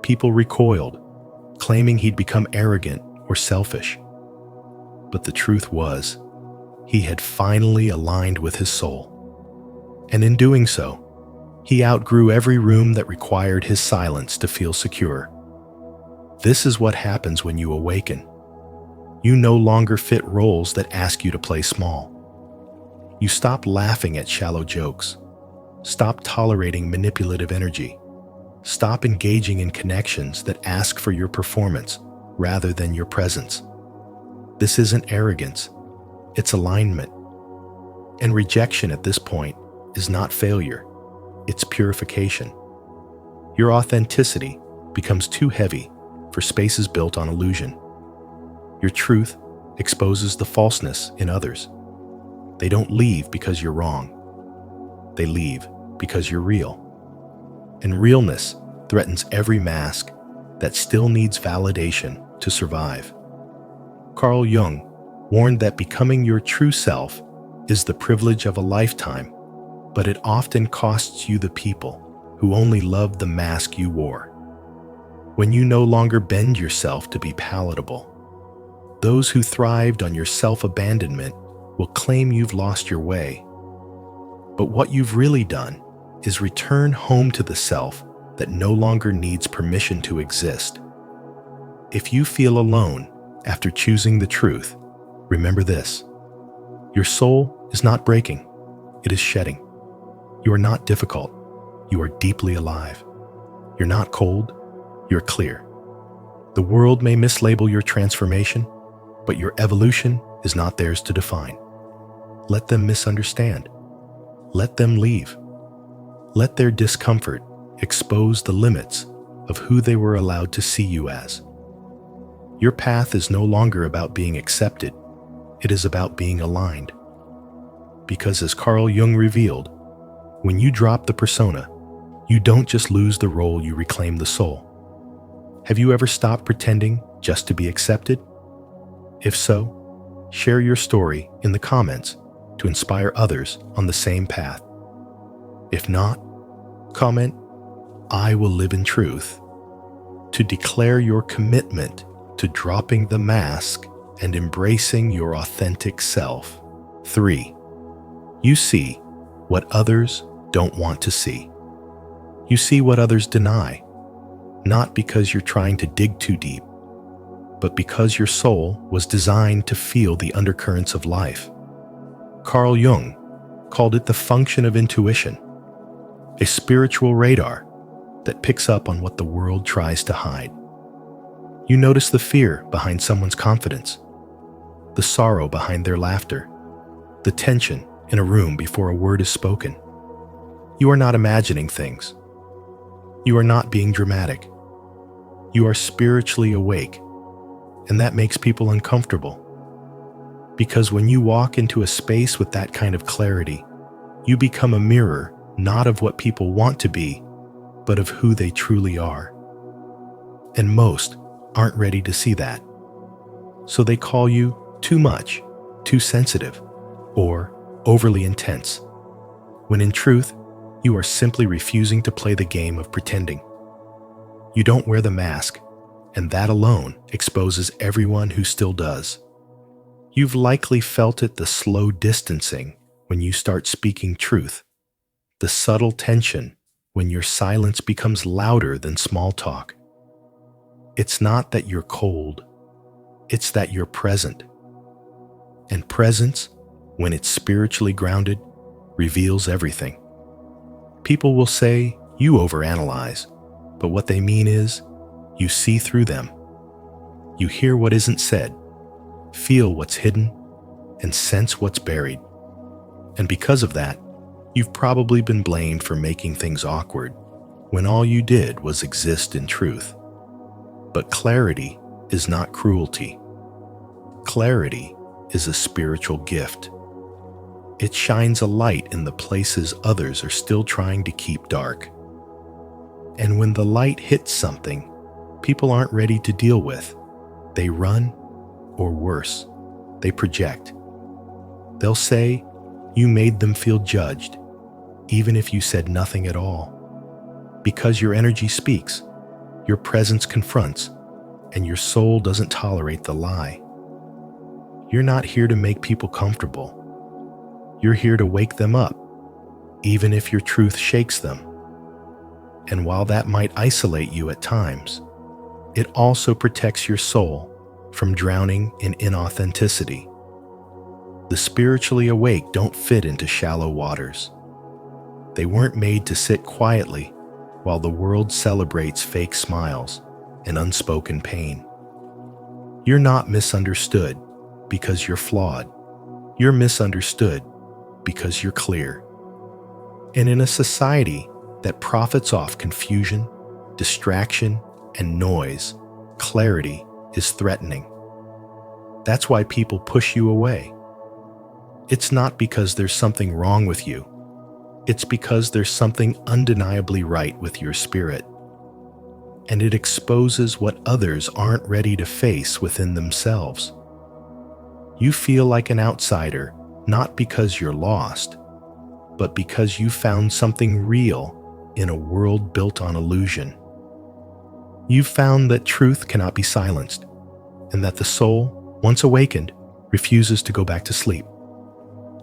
People recoiled, claiming he'd become arrogant or selfish. But the truth was, he had finally aligned with his soul. And in doing so, he outgrew every room that required his silence to feel secure. This is what happens when you awaken. You no longer fit roles that ask you to play small. You stop laughing at shallow jokes. Stop tolerating manipulative energy. Stop engaging in connections that ask for your performance rather than your presence. This isn't arrogance, it's alignment. And rejection at this point is not failure. It's purification. Your authenticity becomes too heavy for spaces built on illusion. Your truth exposes the falseness in others. They don't leave because you're wrong. They leave because you're real. And realness threatens every mask that still needs validation to survive. Carl Jung warned that becoming your true self is the privilege of a lifetime, but it often costs you the people who only loved the mask you wore. When you no longer bend yourself to be palatable, those who thrived on your self-abandonment will claim you've lost your way. But what you've really done is return home to the self that no longer needs permission to exist. If you feel alone after choosing the truth, remember this: your soul is not breaking, it is shedding. You are not difficult, you are deeply alive. You're not cold, you're clear. The world may mislabel your transformation, but your evolution is not theirs to define. Let them misunderstand. Let them leave. Let their discomfort expose the limits of who they were allowed to see you as. Your path is no longer about being accepted, it is about being aligned. Because as Carl Jung revealed, when you drop the persona, you don't just lose the role, you reclaim the soul. Have you ever stopped pretending just to be accepted? If so, share your story in the comments to inspire others on the same path. If not, comment, "I will live in truth." to declare your commitment to dropping the mask and embracing your authentic self. 3. You see what others don't want to see. You see what others deny, not because you're trying to dig too deep, but because your soul was designed to feel the undercurrents of life. Carl Jung called it the function of intuition, a spiritual radar that picks up on what the world tries to hide. You notice the fear behind someone's confidence, the sorrow behind their laughter, the tension in a room before a word is spoken. You are not imagining things. You are not being dramatic. You are spiritually awake, and that makes people uncomfortable. Because when you walk into a space with that kind of clarity, you become a mirror not of what people want to be, but of who they truly are. And most aren't ready to see that. So they call you too much, too sensitive, or overly intense, when in truth, you are simply refusing to play the game of pretending. You don't wear the mask, and that alone exposes everyone who still does. You've likely felt it, the slow distancing when you start speaking truth, the subtle tension when your silence becomes louder than small talk. It's not that you're cold, it's that you're present. And presence, when it's spiritually grounded, reveals everything. People will say you overanalyze, but what they mean is you see through them. You hear what isn't said, feel what's hidden, and sense what's buried. And because of that, you've probably been blamed for making things awkward when all you did was exist in truth. But clarity is not cruelty. Clarity is a spiritual gift. It shines a light in the places others are still trying to keep dark. And when the light hits something people aren't ready to deal with, they run, or worse, they project. They'll say you made them feel judged, even if you said nothing at all. Because your energy speaks, your presence confronts, and your soul doesn't tolerate the lie. You're not here to make people comfortable. You're here to wake them up, even if your truth shakes them. And while that might isolate you at times, it also protects your soul from drowning in inauthenticity. The spiritually awake don't fit into shallow waters. They weren't made to sit quietly while the world celebrates fake smiles and unspoken pain. You're not misunderstood because you're flawed. You're misunderstood because you're clear. And in a society that profits off confusion, distraction, and noise, clarity is threatening. That's why people push you away. It's not because there's something wrong with you. It's because there's something undeniably right with your spirit. And it exposes what others aren't ready to face within themselves. You feel like an outsider, not because you're lost, but because you found something real in a world built on illusion. You've found that truth cannot be silenced, and that the soul, once awakened, refuses to go back to sleep.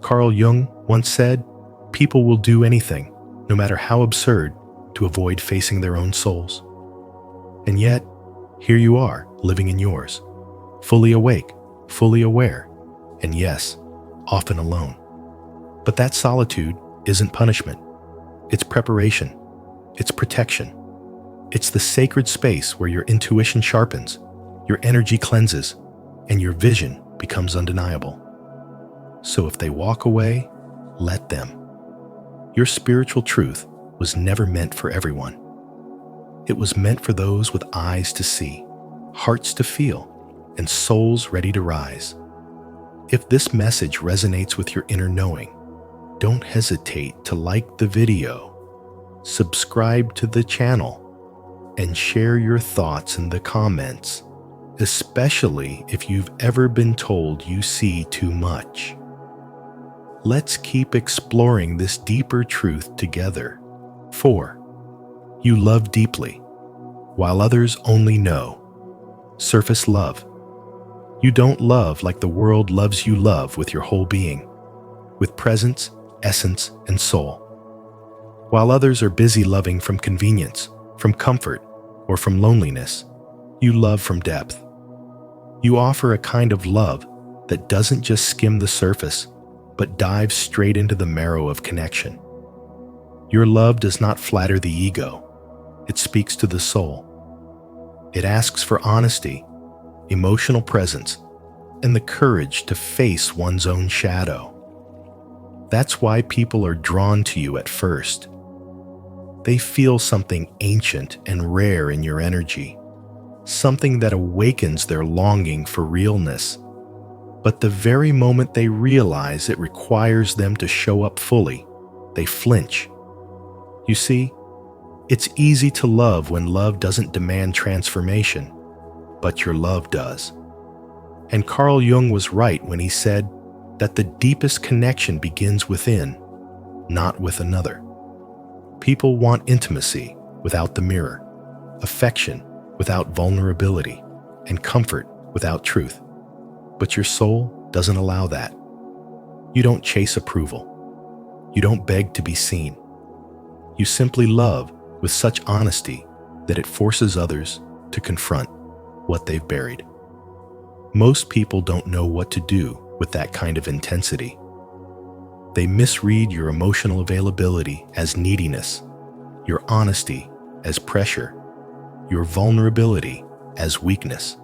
Carl Jung once said, "People will do anything, no matter how absurd, to avoid facing their own souls." And yet, here you are, living in yours, fully awake, fully aware, and yes, often alone. But that solitude isn't punishment. It's preparation. It's protection. It's the sacred space where your intuition sharpens, your energy cleanses, and your vision becomes undeniable. So if they walk away, let them. Your spiritual truth was never meant for everyone. It was meant for those with eyes to see, hearts to feel, and souls ready to rise. If this message resonates with your inner knowing, don't hesitate to like the video, subscribe to the channel, and share your thoughts in the comments, especially if you've ever been told you see too much. Let's keep exploring this deeper truth together. 4. You love deeply. while others only know. Surface love. You don't love like the world loves. You love with your whole being, with presence, essence, and soul. While others are busy loving from convenience, from comfort, or from loneliness, you love from depth. You offer a kind of love that doesn't just skim the surface, but dives straight into the marrow of connection. Your love does not flatter the ego. It speaks to the soul. It asks for honesty, emotional presence, and the courage to face one's own shadow. That's why people are drawn to you at first. They feel something ancient and rare in your energy, something that awakens their longing for realness. But the very moment they realize it requires them to show up fully, they flinch. You see, it's easy to love when love doesn't demand transformation, but your love does. And Carl Jung was right when he said that the deepest connection begins within, not with another. People want intimacy without the mirror, affection without vulnerability, and comfort without truth. But your soul doesn't allow that. You don't chase approval. You don't beg to be seen. You simply love with such honesty that it forces others to confront what they've buried. Most people don't know what to do with that kind of intensity. They misread your emotional availability as neediness, your honesty as pressure, your vulnerability as weakness.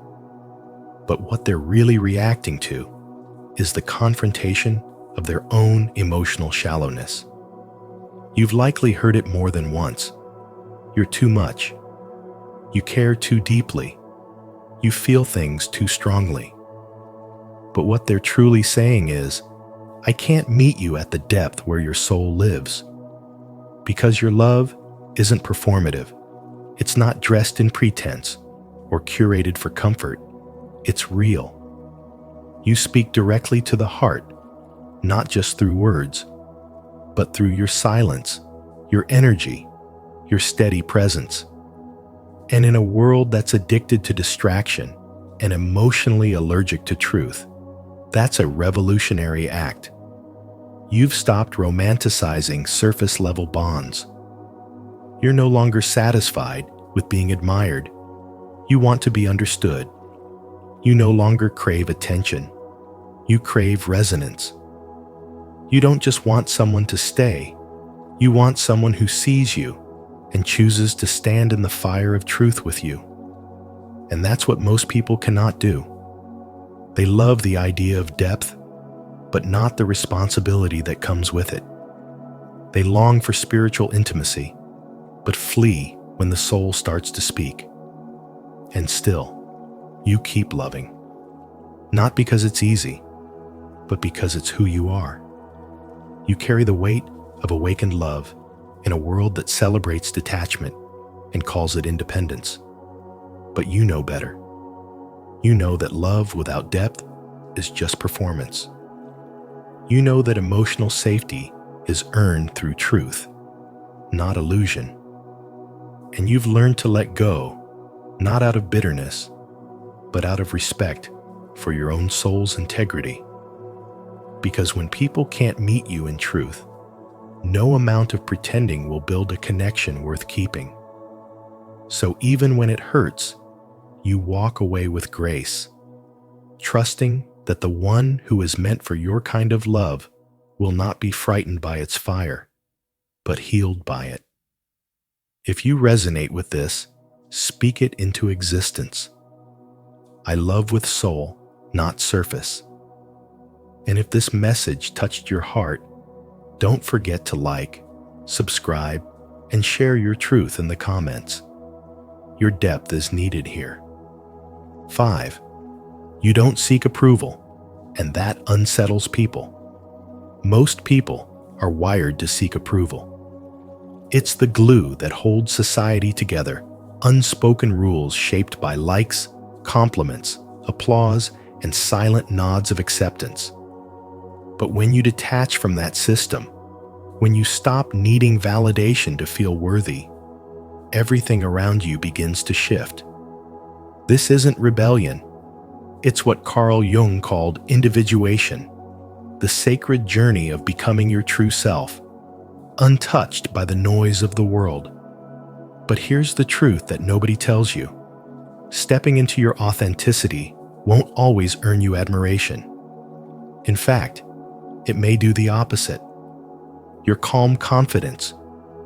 But what they're really reacting to is the confrontation of their own emotional shallowness. You've likely heard it more than once. You're too much. You care too deeply. You feel things too strongly. But what they're truly saying is, I can't meet you at the depth where your soul lives. Because your love isn't performative. It's not dressed in pretense or curated for comfort. It's real. You speak directly to the heart, not just through words, but through your silence, your energy, your steady presence. And in a world that's addicted to distraction and emotionally allergic to truth, that's a revolutionary act. You've stopped romanticizing surface-level bonds. You're no longer satisfied with being admired. You want to be understood. You no longer crave attention. You crave resonance. You don't just want someone to stay. You want someone who sees you and chooses to stand in the fire of truth with you. And that's what most people cannot do. They love the idea of depth, but not the responsibility that comes with it. They long for spiritual intimacy, but flee when the soul starts to speak. And still, you keep loving. Not because it's easy, but because it's who you are. You carry the weight of awakened love in a world that celebrates detachment and calls it independence. But you know better. You know that love without depth is just performance. You know that emotional safety is earned through truth, not illusion. And you've learned to let go, not out of bitterness, but out of respect for your own soul's integrity. Because when people can't meet you in truth, no amount of pretending will build a connection worth keeping. So even when it hurts, you walk away with grace, trusting that the one who is meant for your kind of love will not be frightened by its fire, but healed by it. If you resonate with this, speak it into existence. I love with soul, not surface. And if this message touched your heart, don't forget to like, subscribe, and share your truth in the comments. Your depth is needed here. 5. You don't seek approval, and that unsettles people. Most people are wired to seek approval. It's the glue that holds society together, unspoken rules shaped by likes, compliments, applause, and silent nods of acceptance. But when you detach from that system, when you stop needing validation to feel worthy, everything around you begins to shift. This isn't rebellion. It's what Carl Jung called individuation, the sacred journey of becoming your true self, untouched by the noise of the world. But here's the truth that nobody tells you. Stepping into your authenticity won't always earn you admiration. In fact, it may do the opposite. Your calm confidence,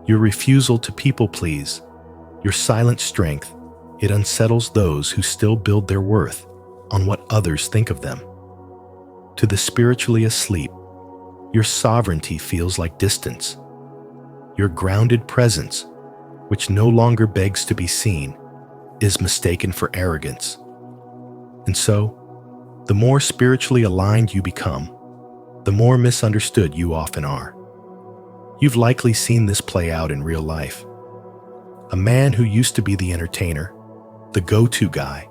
your refusal to people please, your silent strength, it unsettles those who still build their worth on what others think of them. To the spiritually asleep, your sovereignty feels like distance. Your grounded presence, which no longer begs to be seen, is mistaken for arrogance. And so, the more spiritually aligned you become, the more misunderstood you often are. You've likely seen this play out in real life. A man who used to be the entertainer, the go-to guy,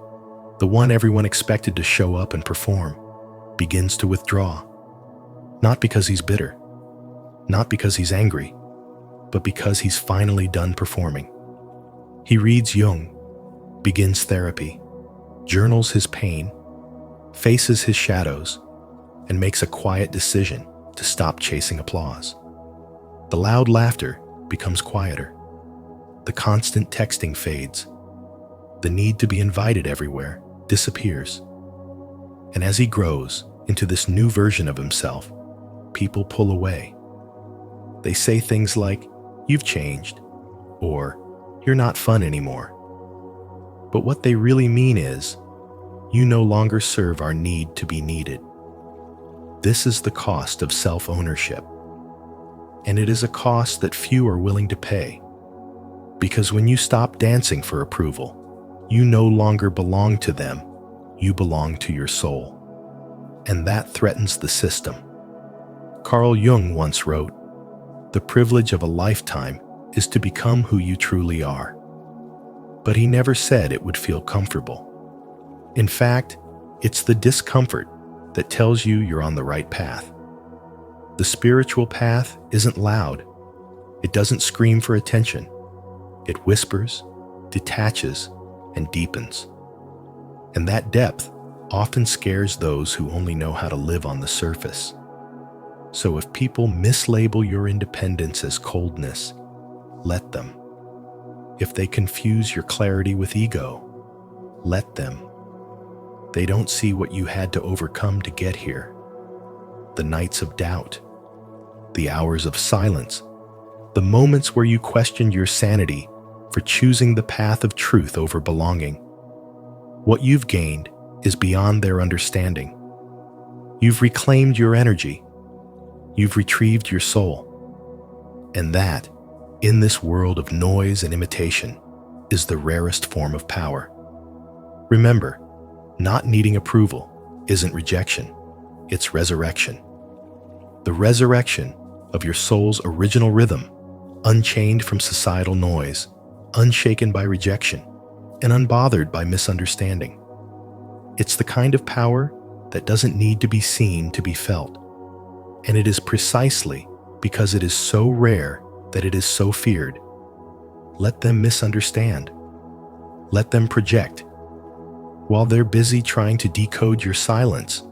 the one everyone expected to show up and perform, begins to withdraw. Not because he's bitter, not because he's angry, but because he's finally done performing. He reads Jung, begins therapy, journals his pain, faces his shadows, and makes a quiet decision to stop chasing applause. The loud laughter becomes quieter. The constant texting fades. The need to be invited everywhere disappears. And as he grows into this new version of himself, people pull away. They say things like, "You've changed," or "You're not fun anymore." But what they really mean is, "You no longer serve our need to be needed." This is the cost of self-ownership. And it is a cost that few are willing to pay. Because when you stop dancing for approval, you no longer belong to them, you belong to your soul. And that threatens the system. Carl Jung once wrote, "The privilege of a lifetime is to become who you truly are." But he never said it would feel comfortable. In fact, it's the discomfort that tells you you're on the right path. The spiritual path isn't loud. It doesn't scream for attention. It whispers, detaches, and deepens. And that depth often scares those who only know how to live on the surface. So if people mislabel your independence as coldness, let them. If they confuse your clarity with ego, let them. They don't see what you had to overcome to get here. The nights of doubt, the hours of silence, the moments where you questioned your sanity for choosing the path of truth over belonging. What you've gained is beyond their understanding. You've reclaimed your energy. You've retrieved your soul. And that, in this world of noise and imitation, is the rarest form of power. Remember, not needing approval isn't rejection, it's resurrection. The resurrection of your soul's original rhythm, unchained from societal noise, unshaken by rejection, and unbothered by misunderstanding. It's the kind of power that doesn't need to be seen to be felt. And it is precisely because it is so rare that it is so feared. Let them misunderstand. Let them project. While they're busy trying to decode your silence,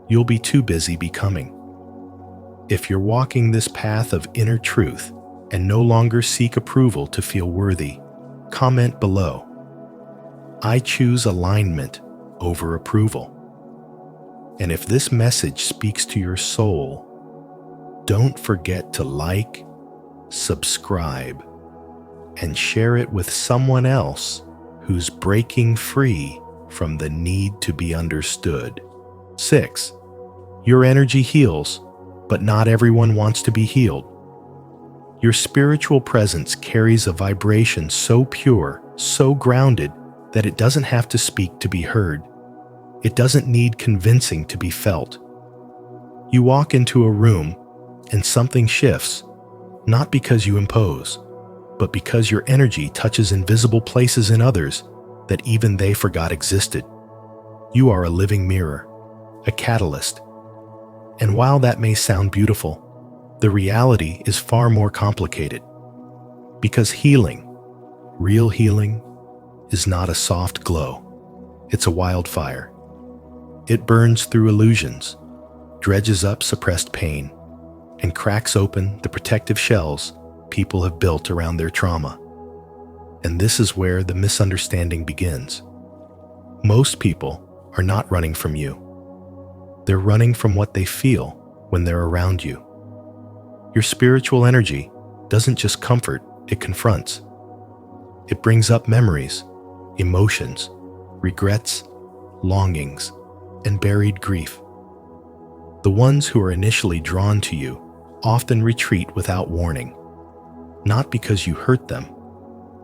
you'll be too busy becoming. If you're walking this path of inner truth and no longer seek approval to feel worthy, comment below. I choose alignment over approval. And if this message speaks to your soul, don't forget to like, subscribe, and share it with someone else who's breaking free from the need to be understood. 6. Your energy heals, but not everyone wants to be healed. Your spiritual presence carries a vibration so pure, so grounded, that it doesn't have to speak to be heard. It doesn't need convincing to be felt. You walk into a room and something shifts, not because you impose, but because your energy touches invisible places in others that even they forgot existed. You are a living mirror, a catalyst. And while that may sound beautiful, the reality is far more complicated. Because healing, Real healing is not a soft glow. It's a wildfire. It burns through illusions, dredges up suppressed pain, and cracks open the protective shells people have built around their trauma. And this is where the misunderstanding begins. Most people are not running from you. They're running from what they feel when they're around you. Your spiritual energy doesn't just comfort, it confronts. It brings up memories, emotions, regrets, longings, and buried grief. The ones who are initially drawn to you often retreat without warning, not because you hurt them,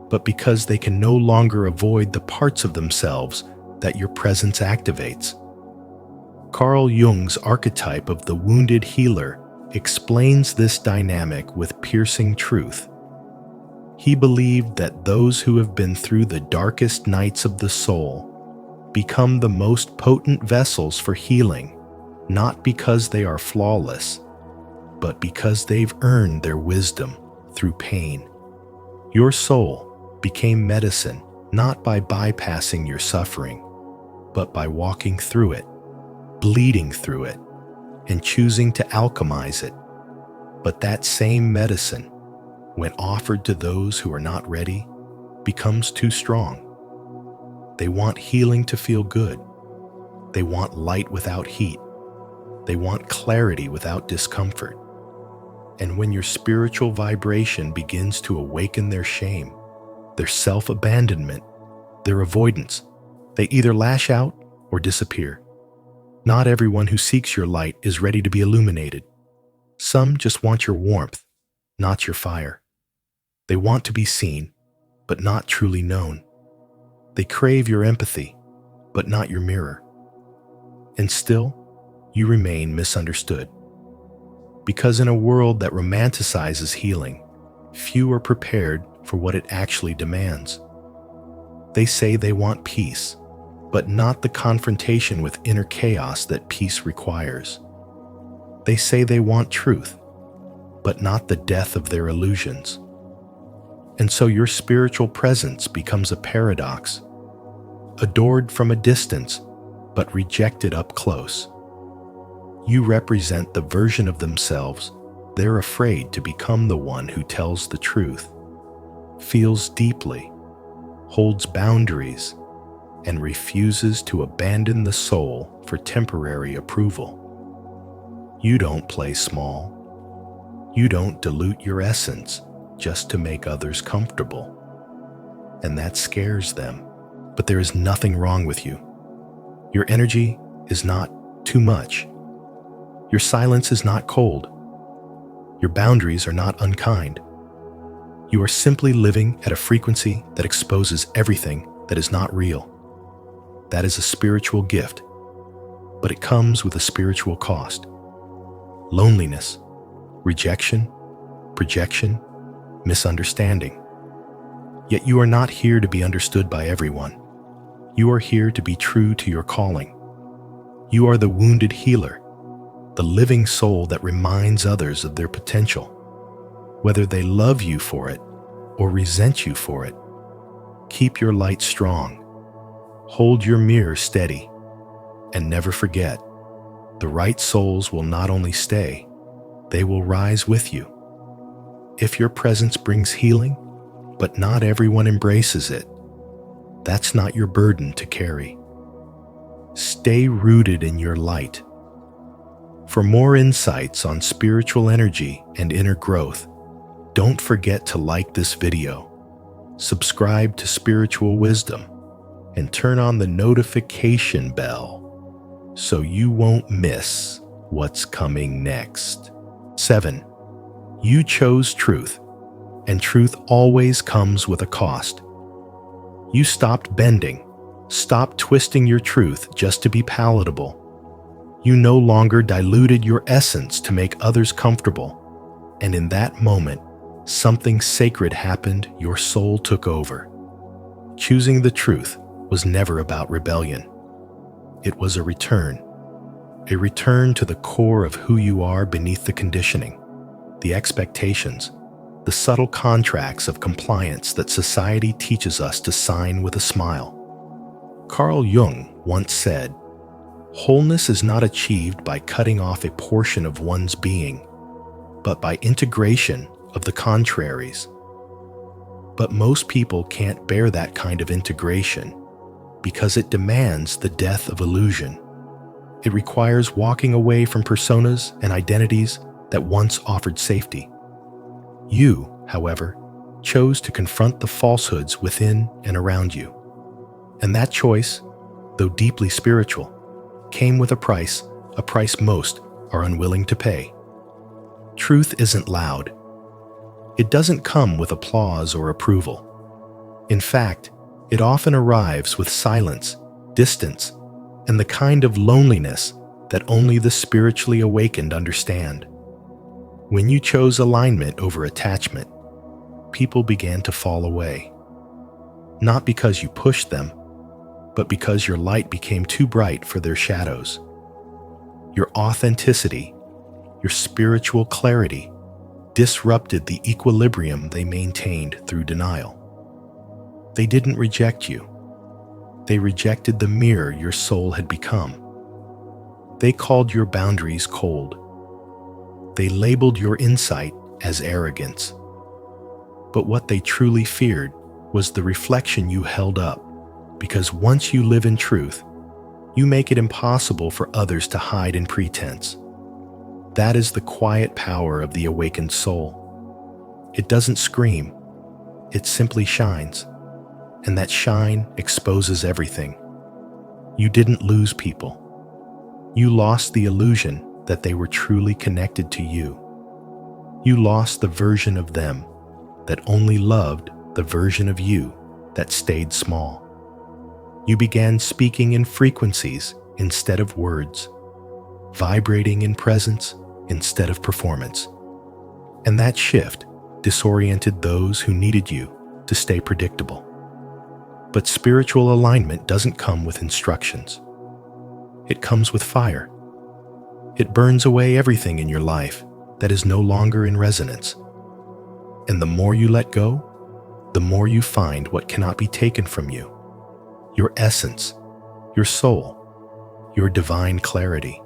but because they can no longer avoid the parts of themselves that your presence activates. Carl Jung's archetype of the wounded healer explains this dynamic with piercing truth. He believed that those who have been through the darkest nights of the soul become the most potent vessels for healing, not because they are flawless, but because they've earned their wisdom through pain. Your soul became medicine not by bypassing your suffering, but by walking through it, bleeding through it, and choosing to alchemize it. But that same medicine, when offered to those who are not ready, becomes too strong. They want healing to feel good. They want light without heat. They want clarity without discomfort. And when your spiritual vibration begins to awaken their shame, their self-abandonment, their avoidance, they either lash out or disappear. Not everyone who seeks your light is ready to be illuminated. Some just want your warmth, not your fire. They want to be seen, but not truly known. They crave your empathy, but not your mirror. And still, you remain misunderstood. Because in a world that romanticizes healing, few are prepared for what it actually demands. They say they want peace, but not the confrontation with inner chaos that peace requires. They say they want truth, but not the death of their illusions. And so your spiritual presence becomes a paradox, adored from a distance, but rejected up close. You represent the version of themselves they're afraid to become, the one who tells the truth, feels deeply, holds boundaries, and refuses to abandon the soul for temporary approval. You don't play small. You don't dilute your essence just to make others comfortable. And that scares them. But there is nothing wrong with you. Your energy is not too much. Your silence is not cold. Your boundaries are not unkind. You are simply living at a frequency that exposes everything that is not real. That is a spiritual gift, but it comes with a spiritual cost. Loneliness, rejection, projection, misunderstanding. Yet you are not here to be understood by everyone. You are here to be true to your calling. You are the wounded healer, the living soul that reminds others of their potential, whether they love you for it or resent you for it. Keep your light strong. Hold your mirror steady, and never forget, the right souls will not only stay, they will rise with you. If your presence brings healing, but not everyone embraces it, that's not your burden to carry. Stay rooted in your light. For more insights on spiritual energy and inner growth, don't forget to like this video, subscribe to Spiritual Wisdom, and turn on the notification bell so you won't miss what's coming next. 7. You chose truth, and truth always comes with a cost. You stopped bending, stopped twisting your truth just to be palatable. You no longer diluted your essence to make others comfortable, and in that moment, something sacred happened. Your soul took over. Choosing the truth was never about rebellion. It was a return to the core of who you are beneath the conditioning, the expectations, the subtle contracts of compliance that society teaches us to sign with a smile. Carl Jung once said, "Wholeness is not achieved by cutting off a portion of one's being, but by integration of the contraries." But most people can't bear that kind of integration because it demands the death of illusion. It requires walking away from personas and identities that once offered safety. You, however, chose to confront the falsehoods within and around you. And that choice, though deeply spiritual, came with a price most are unwilling to pay. Truth isn't loud. It doesn't come with applause or approval. In fact, it often arrives with silence, distance, and the kind of loneliness that only the spiritually awakened understand. When you chose alignment over attachment, people began to fall away. Not because you pushed them, but because your light became too bright for their shadows. Your authenticity, your spiritual clarity, disrupted the equilibrium they maintained through denial. They didn't reject you. They rejected the mirror your soul had become. They called your boundaries cold. They labeled your insight as arrogance. But what they truly feared was the reflection you held up, because once you live in truth, you make it impossible for others to hide in pretense. That is the quiet power of the awakened soul. It doesn't scream, it simply shines, and that shine exposes everything. You didn't lose people. You lost the illusion that they were truly connected to you. You lost the version of them that only loved the version of you that stayed small. You began speaking in frequencies instead of words, vibrating in presence instead of performance. And that shift disoriented those who needed you to stay predictable. But spiritual alignment doesn't come with instructions. It comes with fire. It burns away everything in your life that is no longer in resonance. And the more you let go, the more you find what cannot be taken from you. Your essence, your soul, your divine clarity.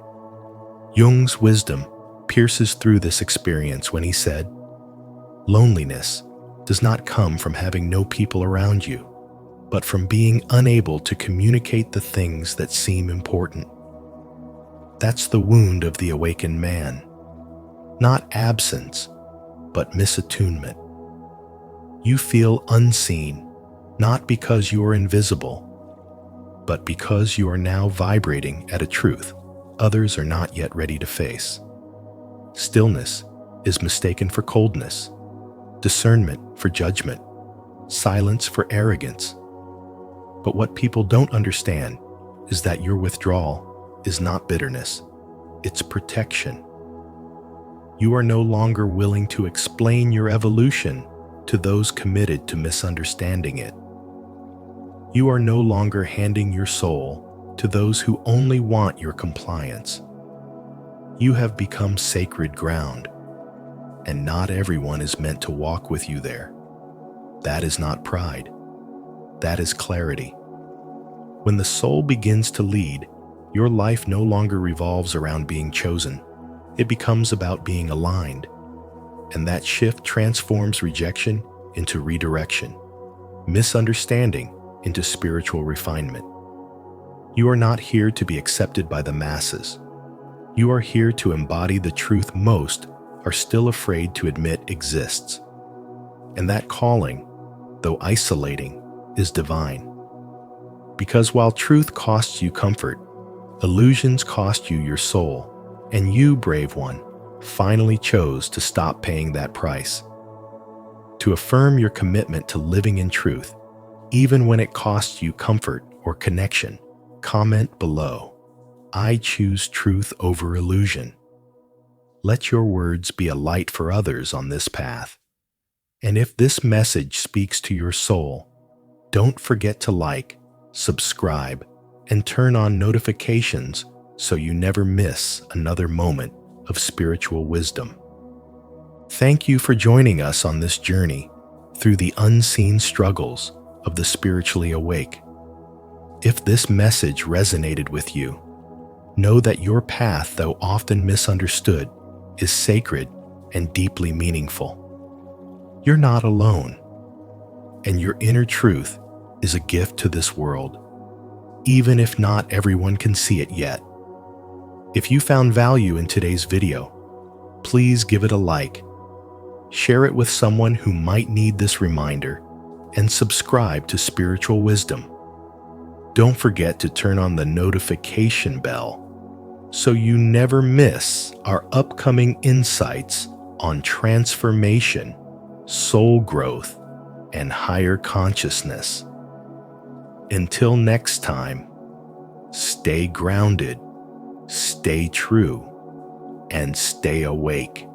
Jung's wisdom pierces through this experience when he said, "Loneliness does not come from having no people around you, but from being unable to communicate the things that seem important." That's the wound of the awakened man. Not absence, but misattunement. You feel unseen, not because you are invisible, but because you are now vibrating at a truth others are not yet ready to face. Stillness is mistaken for coldness, discernment for judgment, silence for arrogance. But what people don't understand is that your withdrawal is not bitterness, it's protection. You are no longer willing to explain your evolution to those committed to misunderstanding it. You are no longer handing your soul to those who only want your compliance. You have become sacred ground, and not everyone is meant to walk with you there. That is not pride. That is clarity. When the soul begins to lead, your life no longer revolves around being chosen. It becomes about being aligned, and that shift transforms rejection into redirection, misunderstanding into spiritual refinement. You are not here to be accepted by the masses. You are here to embody the truth most are still afraid to admit exists. And that calling, though isolating, is divine. Because while truth costs you comfort, illusions cost you your soul, and you, brave one, finally chose to stop paying that price. To affirm your commitment to living in truth, even when it costs you comfort or connection, comment below, "I choose truth over illusion." Let your words be a light for others on this path. And if this message speaks to your soul, don't forget to like, subscribe, and turn on notifications so you never miss another moment of spiritual wisdom. Thank you for joining us on this journey through the unseen struggles of the spiritually awake. If this message resonated with you, know that your path, though often misunderstood, is sacred and deeply meaningful. You're not alone, and your inner truth is a gift to this world, even if not everyone can see it yet. If you found value in today's video, please give it a like, share it with someone who might need this reminder, and subscribe to Spiritual Wisdom. Don't forget to turn on the notification bell so you never miss our upcoming insights on transformation, soul growth, and higher consciousness. Until next time, stay grounded, stay true, and stay awake.